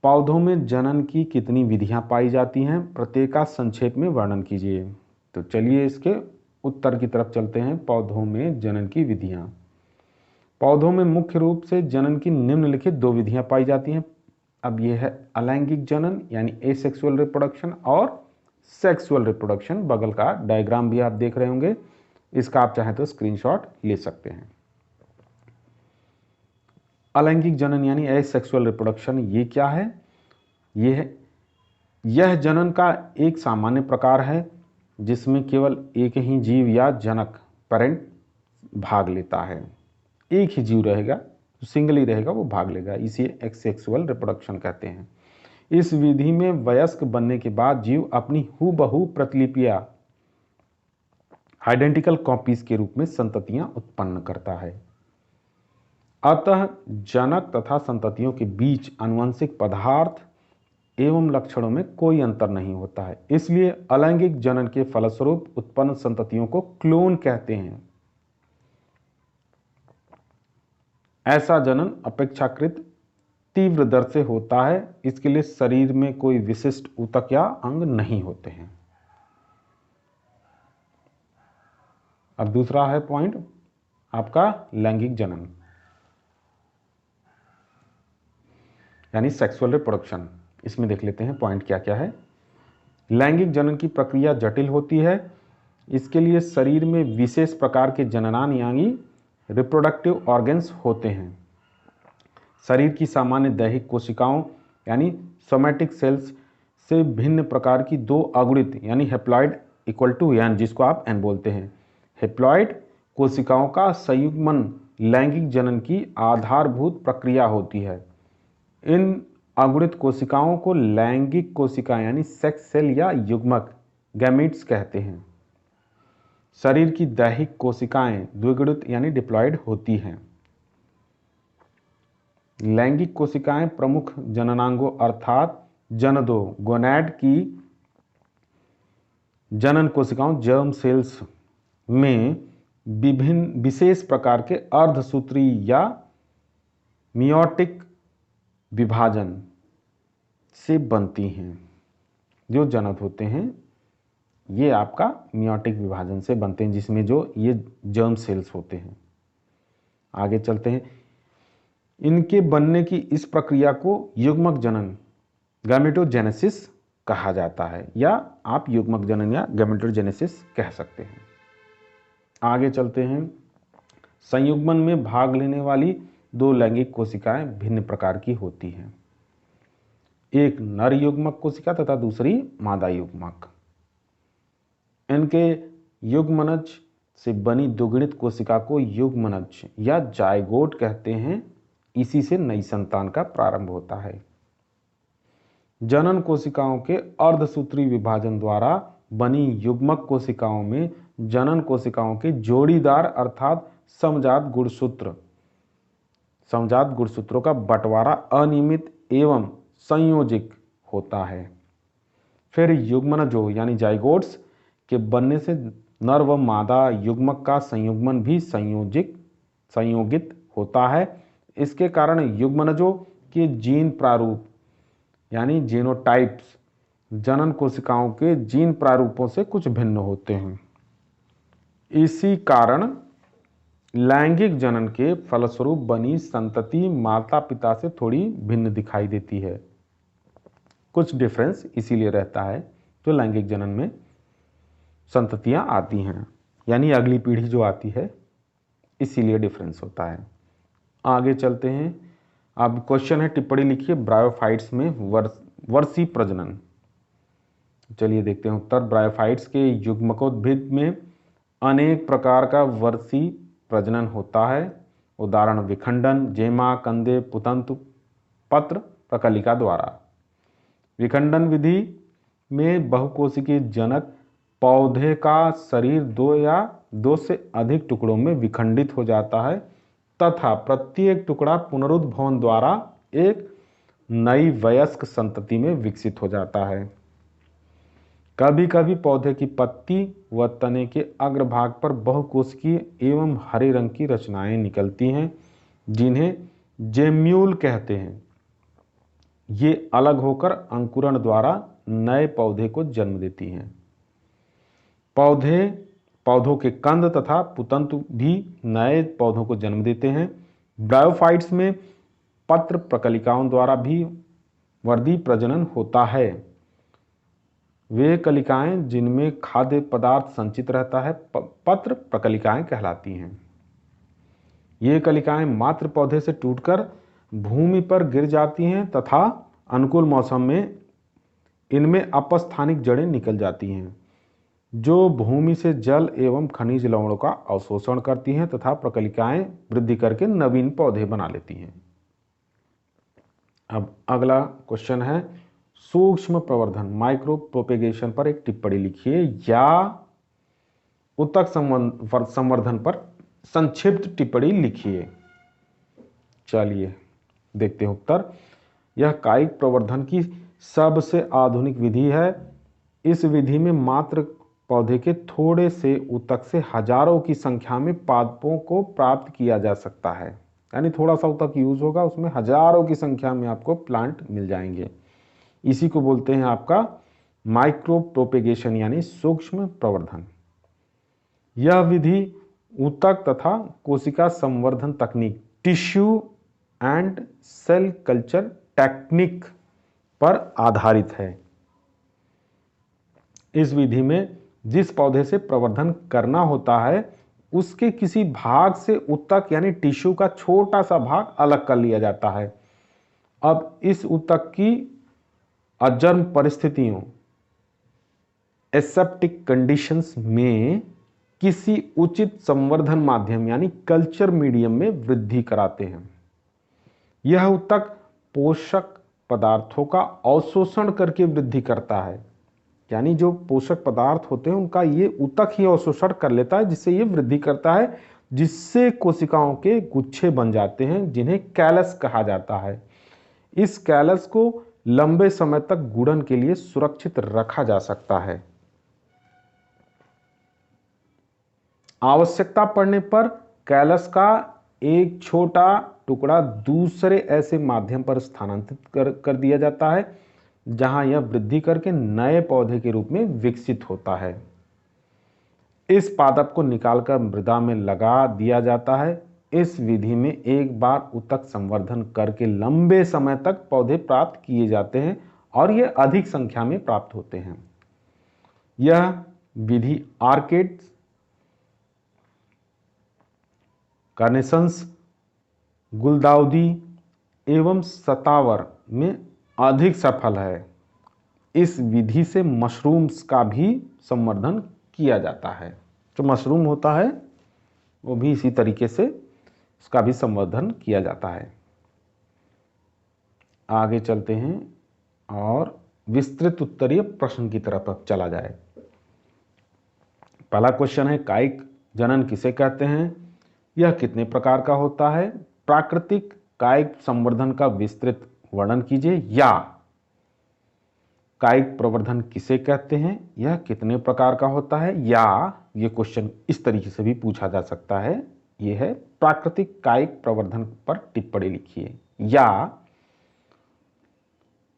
पौधों में जनन की कितनी विधियां पाई जाती हैं? प्रत्येक का संक्षेप में वर्णन कीजिए। तो चलिए इसके उत्तर की तरफ चलते हैं। पौधों में जनन की विधियां। पौधों में मुख्य रूप से जनन की निम्नलिखित दो विधियां पाई जाती हैं। अब यह है अलैंगिक जनन यानी एसेक्सुअल रिप्रोडक्शन, और सेक्सुअल रिप्रोडक्शन। बगल का डायग्राम भी आप देख रहे होंगे, इसका आप चाहें तो स्क्रीनशॉट ले सकते हैं। अलैंगिक जनन यानी एसेक्सुअल रिप्रोडक्शन, ये क्या है? यह जनन का एक सामान्य प्रकार है जिसमें केवल एक ही जीव या जनक पेरेंट भाग लेता है। एक ही जीव रहेगा, सिंगल ही रहेगा, वो भाग लेगा, इसे एसेक्सुअल रिप्रोडक्शन कहते हैं। इस विधि में वयस्क बनने के बाद जीव अपनी हूबहू प्रतिलिपियां आइडेंटिकल कॉपीज के रूप में संततियां उत्पन्न करता है। अतः जनक तथा संततियों के बीच आनुवंशिक पदार्थ एवं लक्षणों में कोई अंतर नहीं होता है। इसलिए अलैंगिक जनन के फलस्वरूप उत्पन्न संततियों को क्लोन कहते हैं। ऐसा जनन अपेक्षाकृत तीव्र दर से होता है। इसके लिए शरीर में कोई विशिष्ट ऊतक या अंग नहीं होते हैं। अब दूसरा है पॉइंट आपका लैंगिक जनन यानी सेक्सुअल रिप्रोडक्शन। इसमें देख लेते हैं पॉइंट क्या क्या है। लैंगिक जनन की प्रक्रिया जटिल होती है। इसके लिए शरीर में विशेष प्रकार के जननांग यानी रिप्रोडक्टिव ऑर्गन्स होते हैं। शरीर की सामान्य दैहिक कोशिकाओं यानी सोमैटिक सेल्स से भिन्न प्रकार की दो अगुणित यानी हेप्लॉइड इक्वल टू एन, जिसको आप एन बोलते हैं, हेप्लॉइड कोशिकाओं का संयुग्मन लैंगिक जनन की आधारभूत प्रक्रिया होती है। इन अगुणित कोशिकाओं को लैंगिक कोशिका यानी सेक्स सेल या युग्मक गैमीट्स कहते हैं। शरीर की दैहिक कोशिकाएं द्विगुणित यानी डिप्लॉइड होती हैं। लैंगिक कोशिकाएं प्रमुख जननांगों अर्थात जनदों गोनैड की जनन कोशिकाओं जर्म सेल्स में विभिन्न विशेष प्रकार के अर्धसूत्री या मियोटिक विभाजन से बनती हैं। जो जनक होते हैं ये आपका मियोटिक विभाजन से बनते हैं, जिसमें जो ये जर्म सेल्स होते हैं। आगे चलते हैं। इनके बनने की इस प्रक्रिया को युग्मक जनन गैमेटोजेनेसिस कहा जाता है, या आप युग्मक जनन या गैमेटोजेनेसिस कह सकते हैं। आगे चलते हैं। संयुग्मन में भाग लेने वाली दो लैंगिक कोशिकाएं भिन्न प्रकार की होती हैं, एक नर युग्मक कोशिका तथा दूसरी मादा युग्मक। इनके युग्मनज से बनी दुगुणित कोशिका को युग्मनज या जायगोट कहते हैं। इसी से नई संतान का प्रारंभ होता है। जनन कोशिकाओं के अर्धसूत्री विभाजन द्वारा बनी युग्मक कोशिकाओं में जनन कोशिकाओं के जोड़ीदार अर्थात समजात गुणसूत्रों का बंटवारा अनियमित एवं संयोजिक होता है। फिर युग्मनजों यानी जाइगोट्स के बनने से नर व मादा युग्मक का संयुग्मन भी संयोगित होता है। इसके कारण युग्मनजों के जीन प्रारूप यानी जीनोटाइप्स जनन कोशिकाओं के जीन प्रारूपों से कुछ भिन्न होते हैं। इसी कारण लैंगिक जनन के फलस्वरूप बनी संतति माता पिता से थोड़ी भिन्न दिखाई देती है। कुछ डिफरेंस इसीलिए रहता है तो लैंगिक जनन में संततियां आती हैं, यानी अगली पीढ़ी जो आती है, इसीलिए डिफरेंस होता है। आगे चलते हैं। अब क्वेश्चन है, टिप्पणी लिखिए ब्रायोफाइट्स में वर्षी प्रजनन। चलिए देखते हैं उत्तर। ब्रायोफाइट्स के युग्मकोद्भिद में अनेक प्रकार का वर्षी प्रजनन होता है। उदाहरण विखंडन, जेमा, कंदे, पुतंतु, पत्र, प्रकलिका द्वारा। विखंडन विधि में बहुकोशिकीय जनक पौधे का शरीर दो या 2 से अधिक टुकड़ों में विखंडित हो जाता है तथा प्रत्येक टुकड़ा पुनरुद्भवन द्वारा एक नई वयस्क संतति में विकसित हो जाता है। कभी कभी पौधे की पत्ती व तने के अग्रभाग पर बहुकोशिकीय एवं हरे रंग की रचनाएं निकलती हैं, जिन्हें जेम्यूल कहते हैं। ये अलग होकर अंकुरण द्वारा नए पौधे को जन्म देती हैं। पौधों के कंद तथा पुतंतु भी नए पौधों को जन्म देते हैं। ब्रायोफाइट्स में पत्र प्रकलिकाओं द्वारा भी वर्धी प्रजनन होता है। वे कलिकाएं जिनमें खाद्य पदार्थ संचित रहता है पत्र प्रकलिकाएं कहलाती हैं। ये कलिकाएं मात्र पौधे से टूटकर भूमि पर गिर जाती हैं तथा अनुकूल मौसम में इनमें अपस्थानिक जड़ें निकल जाती हैं, जो भूमि से जल एवं खनिज लवणों का अवशोषण करती हैं तथा प्रकलिकाएं वृद्धि करके नवीन पौधे बना लेती हैं। अब अगला क्वेश्चन है, सूक्ष्म प्रवर्धन माइक्रो प्रोपेगेशन पर एक टिप्पणी लिखिए या उत्तक संवर्धन पर संक्षिप्त टिप्पणी लिखिए। चलिए देखते हैं उत्तर। यह कायिक प्रवर्धन की सबसे आधुनिक विधि है। इस विधि में मात्र पौधे के थोड़े से ऊतक से हजारों की संख्या में पादपों को प्राप्त किया जा सकता है। यानी थोड़ा सा ऊतक यूज होगा, उसमें हजारों की संख्या में आपको प्लांट मिल जाएंगे। इसी को बोलते हैं आपका माइक्रो प्रोपेगेशन यानी सूक्ष्म प्रवर्धन। यह विधि ऊतक तथा कोशिका संवर्धन तकनीक tissue and cell culture technique पर आधारित है। इस विधि में जिस पौधे से प्रवर्धन करना होता है उसके किसी भाग से ऊतक यानी टिश्यू का छोटा सा भाग अलग कर लिया जाता है। अब इस ऊतक की अजन्म परिस्थितियों एसेप्टिक कंडीशंस में किसी उचित संवर्धन माध्यम यानी कल्चर मीडियम में वृद्धि कराते हैं। यह ऊतक पोषक पदार्थों का अवशोषण करके वृद्धि करता है, यानी जो पोषक पदार्थ होते हैं उनका ये ऊतक ही अवशोषण कर लेता है, जिससे ये वृद्धि करता है, जिससे कोशिकाओं के गुच्छे बन जाते हैं जिन्हें कैलस कहा जाता है। इस कैलस को लंबे समय तक गुड़न के लिए सुरक्षित रखा जा सकता है। आवश्यकता पड़ने पर कैलस का एक छोटा टुकड़ा दूसरे ऐसे माध्यम पर स्थानांतरित कर दिया जाता है जहां यह वृद्धि करके नए पौधे के रूप में विकसित होता है। इस पादप को निकालकर मृदा में लगा दिया जाता है। इस विधि में एक बार ऊतक संवर्धन करके लंबे समय तक पौधे प्राप्त किए जाते हैं और ये अधिक संख्या में प्राप्त होते हैं। यह विधि आर्किड्स, कार्नेशंस, गुलदाउदी एवं सतावर में अधिक सफल है। इस विधि से मशरूम्स का भी संवर्धन किया जाता है। जो मशरूम होता है वो भी इसी तरीके से उसका भी संवर्धन किया जाता है। आगे चलते हैं और विस्तृत उत्तरीय प्रश्न की तरफ अब चला जाए। पहला क्वेश्चन है, कायिक जनन किसे कहते हैं? यह कितने प्रकार का होता है? प्राकृतिक कायिक संवर्धन का विस्तृत वर्णन कीजिए। या कायिक प्रवर्धन किसे कहते हैं? यह कितने प्रकार का होता है? या ये क्वेश्चन इस तरीके से भी पूछा जा सकता है, यह है प्राकृतिक कायिक प्रवर्धन पर टिप्पणी लिखिए। या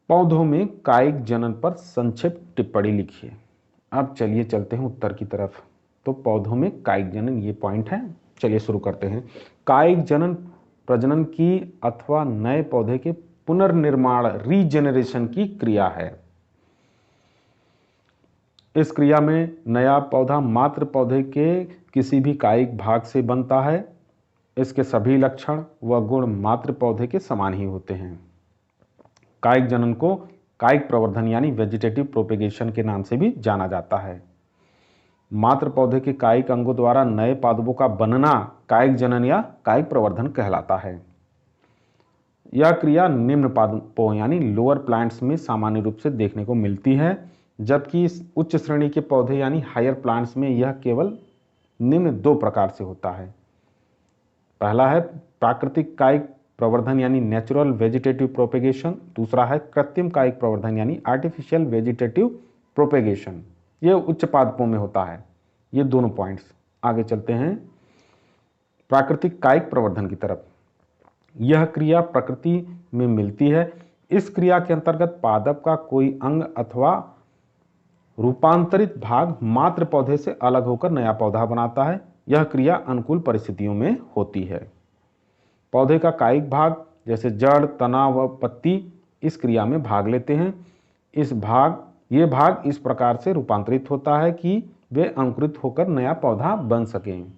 पौधों में कायिक जनन पर संक्षिप्त टिप्पणी लिखिए। अब चलिए चलते हैं उत्तर की तरफ। तो पौधों में कायिक जनन ये पॉइंट है। चलिए शुरू करते हैं। कायिक जनन प्रजनन की अथवा नए पौधे के पुनर्निर्माण रीजेनरेशन की क्रिया है। इस क्रिया में नया पौधा मात्र पौधे के किसी भी कायिक भाग से बनता है। इसके सभी लक्षण व गुण मात्र पौधे के समान ही होते हैं। कायिक जनन को कायिक प्रवर्धन यानी वेजिटेटिव प्रोपेगेशन के नाम से भी जाना जाता है। मात्र पौधे के कायिक अंगों द्वारा नए पादपों का बनना कायिक जनन या कायिक प्रवर्धन कहलाता है। यह क्रिया निम्न पादपों यानी लोअर प्लांट्स में सामान्य रूप से देखने को मिलती है, जबकि उच्च श्रेणी के पौधे यानी हायर प्लांट्स में यह केवल निम्न दो प्रकार से होता है। पहला है प्राकृतिक कायिक प्रवर्धन यानी नेचुरल वेजिटेटिव प्रोपेगेशन, दूसरा है कृत्रिम कायिक प्रवर्धन यानी आर्टिफिशियल वेजिटेटिव प्रोपेगेशन। ये उच्च पादपों में होता है। ये दोनों पॉइंट्स। आगे चलते हैं प्राकृतिक कायिक प्रवर्धन की तरफ। यह क्रिया प्रकृति में मिलती है। इस क्रिया के अंतर्गत पादप का कोई अंग अथवा रूपांतरित भाग मात्र पौधे से अलग होकर नया पौधा बनाता है। यह क्रिया अनुकूल परिस्थितियों में होती है। पौधे का कायिक भाग जैसे जड़, तना व पत्ती इस क्रिया में भाग लेते हैं। ये भाग इस प्रकार से रूपांतरित होता है कि वे अंकुरित होकर नया पौधा बन सकें।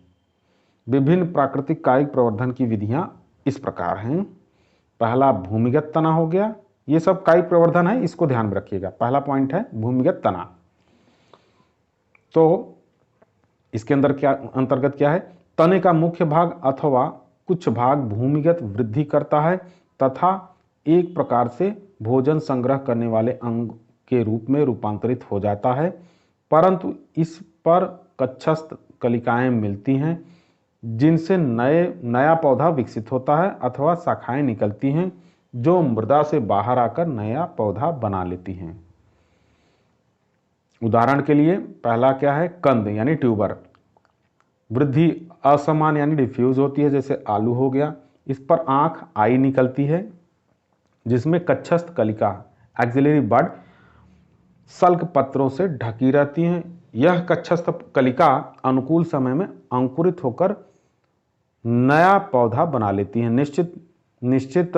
विभिन्न प्राकृतिक कायिक प्रवर्धन की विधियां इस प्रकार हैं। पहला भूमिगत तना हो गया। ये सब कायिक प्रवर्धन है, इसको ध्यान में रखिएगा। पहला पॉइंट है भूमिगत तना। तो इसके अंतर्गत क्या है, तने का मुख्य भाग अथवा कुछ भाग भूमिगत वृद्धि करता है तथा एक प्रकार से भोजन संग्रह करने वाले अंग के रूप में रूपांतरित हो जाता है, परंतु इस पर कक्षस्थ कलिकाएं मिलती हैं जिनसे नया पौधा विकसित होता है अथवा शाखाएं निकलती हैं जो मृदा से बाहर आकर नया पौधा बना लेती हैं। उदाहरण के लिए पहला क्या है, कंद यानी ट्यूबर। वृद्धि असमान यानी डिफ्यूज होती है, जैसे आलू हो गया। इस पर आंख आई निकलती है जिसमें कक्षस्थ कलिका एक्सिलरी बड सल्क पत्रों से ढकी रहती हैं। यह कक्षस्थ कलिका अनुकूल समय में अंकुरित होकर नया पौधा बना लेती हैं। निश्चित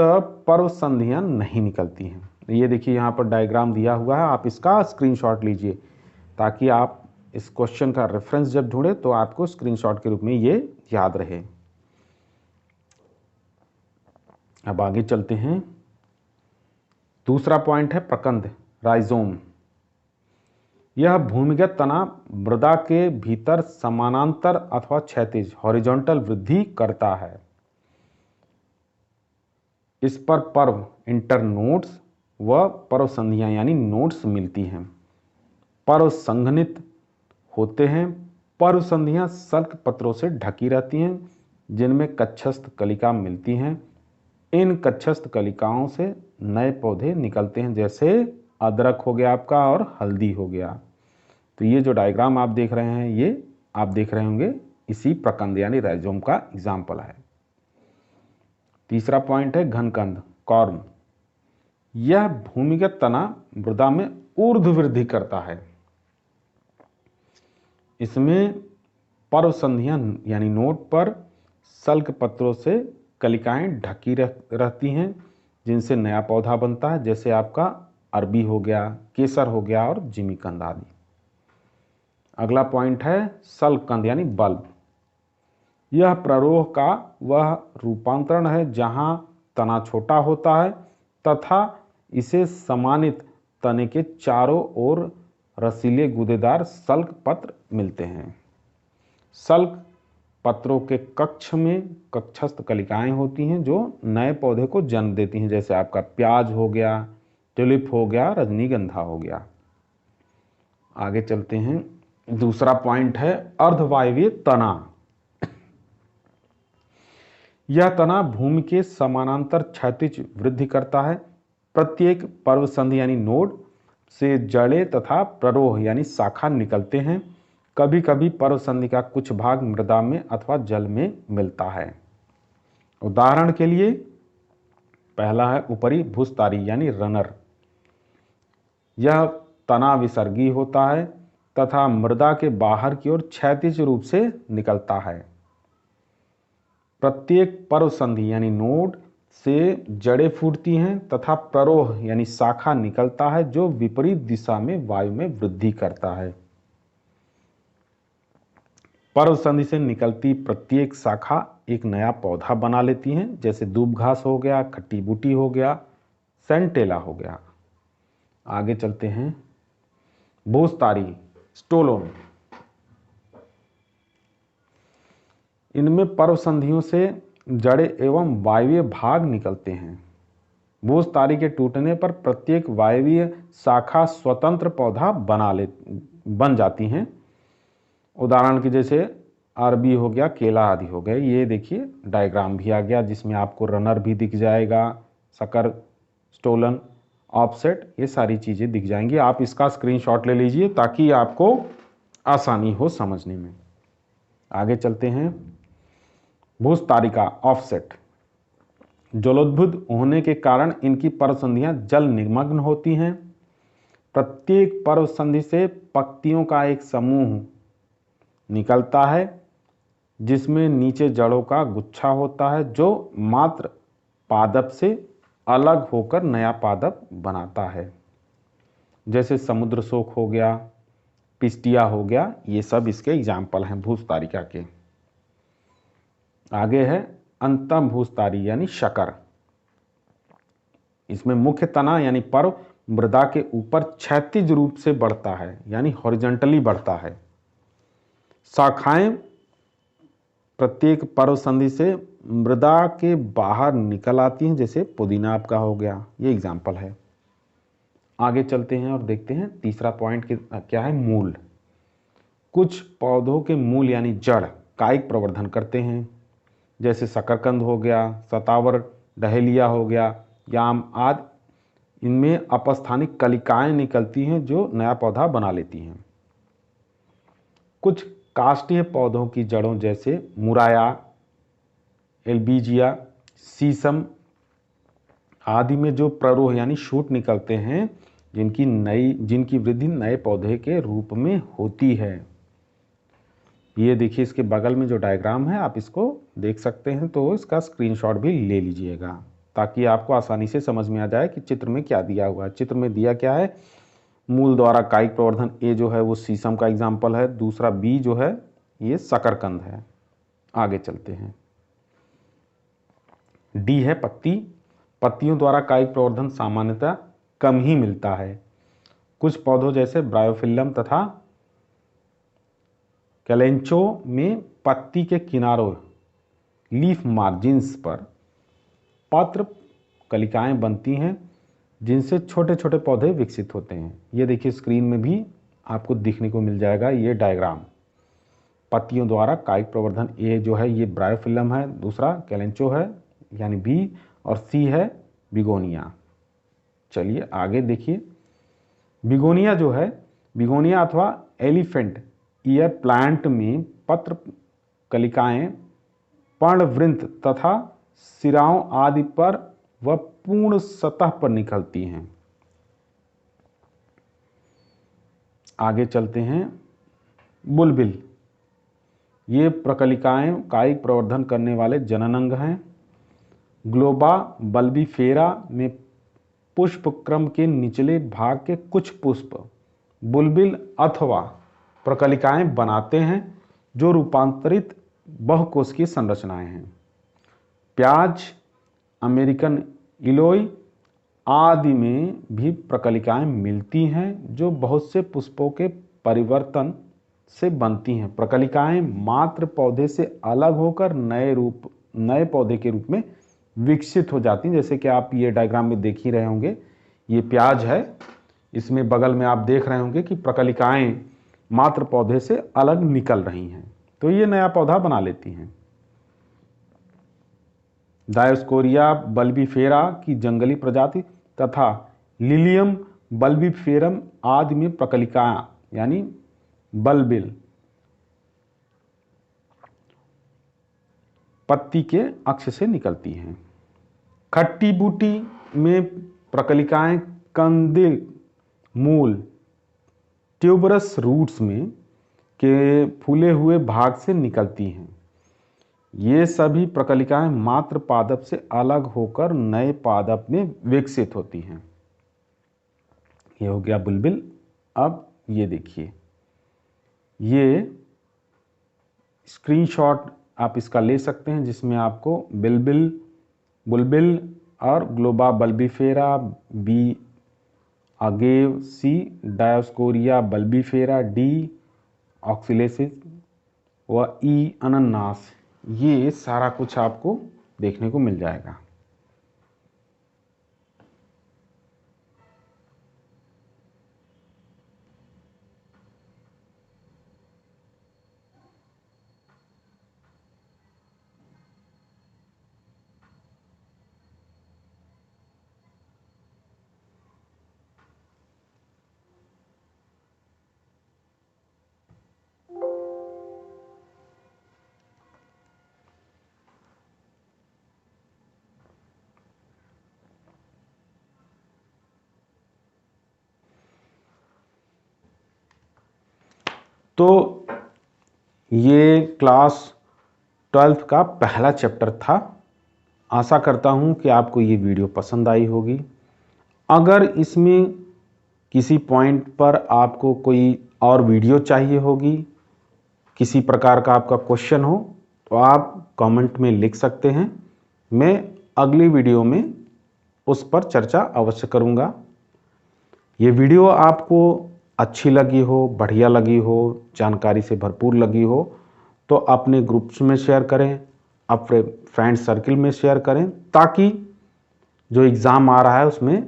पर्व संधियां नहीं निकलती हैं। ये देखिए यहाँ पर डायग्राम दिया हुआ है, आप इसका स्क्रीनशॉट लीजिए ताकि आप इस क्वेश्चन का रेफरेंस जब ढूंढे तो आपको स्क्रीनशॉट के रूप में ये याद रहे। अब आगे चलते हैं। दूसरा पॉइंट है प्रकंद, राइजोम। यह भूमिगत तना मृदा के भीतर समानांतर अथवा क्षैतिज हॉरिजॉन्टल वृद्धि करता है। इस पर पर्व इंटरनोड्स व पर्व संधियां यानी नोड्स मिलती हैं। पर्व संघनित होते हैं। पर्व संधियां सल्क पत्रों से ढकी रहती हैं जिनमें कक्षस्थ कलिका मिलती हैं। इन कक्षस्थ कलिकाओं से नए पौधे निकलते हैं, जैसे अदरक हो गया आपका और हल्दी हो गया। तो ये जो डायग्राम आप देख रहे हैं ये आप देख रहे होंगे इसी प्रकंद यानी राइजोम का एग्जाम्पल है। तीसरा पॉइंट है घनकंद, कॉर्म। यह भूमिगत तना मृदा में ऊर्ध्व वृद्धि करता है। इसमें पर्व संधियां यानी नोड पर सल्क पत्रों से कलिकाएं ढकी रहती हैं जिनसे नया पौधा बनता है, जैसे आपका अरबी हो गया, केसर हो गया और जिमीकंद आदि। अगला पॉइंट है सल्ककंद यानी बल्ब। यह प्ररोह का वह रूपांतरण है जहां तना छोटा होता है तथा इसे समानित तने के चारों ओर रसीले गूदेदार सल्क पत्र मिलते हैं। सल्क पत्रों के कक्ष में कक्षस्थ कलिकाएं होती हैं जो नए पौधे को जन्म देती हैं, जैसे आपका प्याज हो गया, ट्यूलिप हो गया, रजनीगंधा हो गया। आगे चलते हैं। दूसरा पॉइंट है अर्धवायवीय तना। यह तना भूमि के समानांतर क्षैतिज वृद्धि करता है। प्रत्येक पर्व संधि यानी नोड से जड़ें तथा प्ररोह यानी शाखा निकलते हैं। कभी कभी पर्व संधि का कुछ भाग मृदा में अथवा जल में मिलता है। उदाहरण के लिए पहला है ऊपरी भूस्तारी यानी रनर। यह तना विसर्गी होता है तथा मृदा के बाहर की ओर क्षैतिज रूप से निकलता है। प्रत्येक पर्व संधि यानी नोड से जड़ें फूटती हैं तथा प्ररोह यानी शाखा निकलता है जो विपरीत दिशा में वायु में वृद्धि करता है। पर्व संधि से निकलती प्रत्येक शाखा एक नया पौधा बना लेती हैं, जैसे दूब घास हो गया, खट्टी बूटी हो गया, सेंटेला हो गया। आगे चलते हैं। भूस्तारी, स्टोलोन। इनमें पर्व संधियों से जड़ें एवं वायवीय भाग निकलते हैं। भूस्तारी के टूटने पर प्रत्येक वायवीय शाखा स्वतंत्र पौधा बन जाती हैं। उदाहरण की जैसे अरबी हो गया, केला आदि हो गए। ये देखिए डायग्राम भी आ गया जिसमें आपको रनर भी दिख जाएगा, शकर, स्टोलन, ऑफसेट, ये सारी चीज़ें दिख जाएंगी। आप इसका स्क्रीनशॉट ले लीजिए ताकि आपको आसानी हो समझने में। आगे चलते हैं। भूस तारिका ऑफसेट, जलोद्भुत होने के कारण इनकी पर्व संधियां जल निमग्न होती हैं। प्रत्येक पर्व संधि से पत्तियों का एक समूह निकलता है जिसमें नीचे जड़ों का गुच्छा होता है जो मात्र पादप से अलग होकर नया पादप बनाता है। जैसे समुद्र शोक हो गया, पिस्टिया हो गया, ये सब इसके एग्जाम्पल हैं भूस तारिका के। आगे है अंतम भूस तारी यानी शकर। इसमें मुख्य तना यानी पर्व मृदा के ऊपर क्षैतिज रूप से बढ़ता है यानी हॉरिजॉन्टली बढ़ता है। शाखाएं प्रत्येक पर्व संधि से मृदा के बाहर निकल आती हैं, जैसे पुदीना आपका हो गया, ये एग्जाम्पल है। आगे चलते हैं और देखते हैं तीसरा पॉइंट क्या है, मूल। कुछ पौधों के मूल यानी जड़ कायिक प्रवर्धन करते हैं, जैसे शकरकंद हो गया, सतावर, डहेलिया हो गया, याम आदि। इनमें अपस्थानिक कलिकाएं निकलती हैं जो नया पौधा बना लेती हैं। कुछ काष्ठीय पौधों की जड़ों जैसे मुराया, एल्बीजिया, सीसम आदि में जो प्ररोह यानी शूट निकलते हैं जिनकी वृद्धि नए पौधे के रूप में होती है। ये देखिए इसके बगल में जो डायग्राम है आप इसको देख सकते हैं, तो इसका स्क्रीनशॉट भी ले लीजिएगा ताकि आपको आसानी से समझ में आ जाए कि चित्र में क्या दिया हुआ है। चित्र में दिया क्या है, मूल द्वारा कायिक प्रवर्धन, ए जो है वो शीशम का एग्जाम्पल है, दूसरा बी जो है ये शकरकंद है। आगे चलते हैं। डी है पत्ती। पत्तियों द्वारा कायिक प्रवर्धन सामान्यतः कम ही मिलता है। कुछ पौधों जैसे ब्रायोफिल्लम तथा कैलेंचो में पत्ती के किनारों लीफ मार्जिन्स पर पत्र कलिकाएं बनती हैं जिनसे छोटे छोटे पौधे विकसित होते हैं। ये देखिए स्क्रीन में भी आपको दिखने को मिल जाएगा ये डायग्राम। पत्तियों द्वारा कायिक प्रवर्धन, ए जो है ये ब्रायोफिल्लम है, दूसरा कैलेंचो है यानी बी, और सी है बिगोनिया। चलिए आगे देखिए। बिगोनिया जो है, बिगोनिया अथवा एलिफेंट ईयर प्लांट में पत्र कलिकाएं पर्णवृंत तथा सिराओं आदि पर व पूर्ण सतह पर निकलती हैं। आगे चलते हैं। बुलबिल, ये प्रकलिकाएं कायिक प्रवर्धन करने वाले जननांग हैं। ग्लोबा बल्बीफेरा में पुष्प क्रम के निचले भाग के कुछ पुष्प बुलबिल अथवा प्रकलिकाएं बनाते हैं जो रूपांतरित बहुकोशिकीय संरचनाएं हैं। प्याज, अमेरिकन इलोई आदि में भी प्रकलिकाएं मिलती हैं जो बहुत से पुष्पों के परिवर्तन से बनती हैं। प्रकलिकाएं मात्र पौधे से अलग होकर नए पौधे के रूप में विकसित हो जाती हैं। जैसे कि आप ये डायग्राम में देख ही रहे होंगे, ये प्याज है, इसमें बगल में आप देख रहे होंगे कि प्रकलिकाएं मात्र पौधे से अलग निकल रही हैं, तो ये नया पौधा बना लेती हैं। डायोस्कोरिया बल्बीफेरा की जंगली प्रजाति तथा लिलियम बल्बीफेरम आदि में प्रकलिकाएं यानी बल्बिल पत्ती के अक्ष से निकलती हैं। खट्टी बूटी में प्रकलिकाएं कंदे मूल ट्यूबरस रूट्स में के फूले हुए भाग से निकलती हैं। ये सभी प्रकलिकाएं मात्र पादप से अलग होकर नए पादप में विकसित होती हैं। ये हो गया बुलबिल। अब ये देखिए, ये स्क्रीनशॉट आप इसका ले सकते हैं जिसमें आपको बुलबिल और ग्लोबा बल्बीफेरा, बी अगेव, सी डायोस्कोरिया बल्बीफेरा, डी ऑक्सिलेसिस व ई अनन्नास, ये सारा कुछ आपको देखने को मिल जाएगा। तो ये क्लास 12th का पहला चैप्टर था। आशा करता हूँ कि आपको ये वीडियो पसंद आई होगी। अगर इसमें किसी पॉइंट पर आपको कोई और वीडियो चाहिए होगी, किसी प्रकार का आपका क्वेश्चन हो, तो आप कमेंट में लिख सकते हैं। मैं अगली वीडियो में उस पर चर्चा अवश्य करूँगा। ये वीडियो आपको अच्छी लगी हो, बढ़िया लगी हो, जानकारी से भरपूर लगी हो, तो अपने ग्रुप्स में शेयर करें, अपने फ्रेंड सर्किल में शेयर करें, ताकि जो एग्ज़ाम आ रहा है उसमें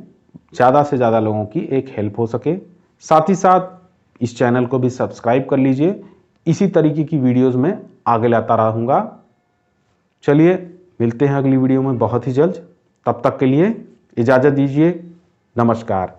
ज़्यादा से ज़्यादा लोगों की एक हेल्प हो सके। साथ ही साथ इस चैनल को भी सब्सक्राइब कर लीजिए। इसी तरीके की वीडियोस में आगे लाता रहूँगा। चलिए मिलते हैं अगली वीडियो में बहुत ही जल्द। तब तक के लिए इजाज़त दीजिए। नमस्कार।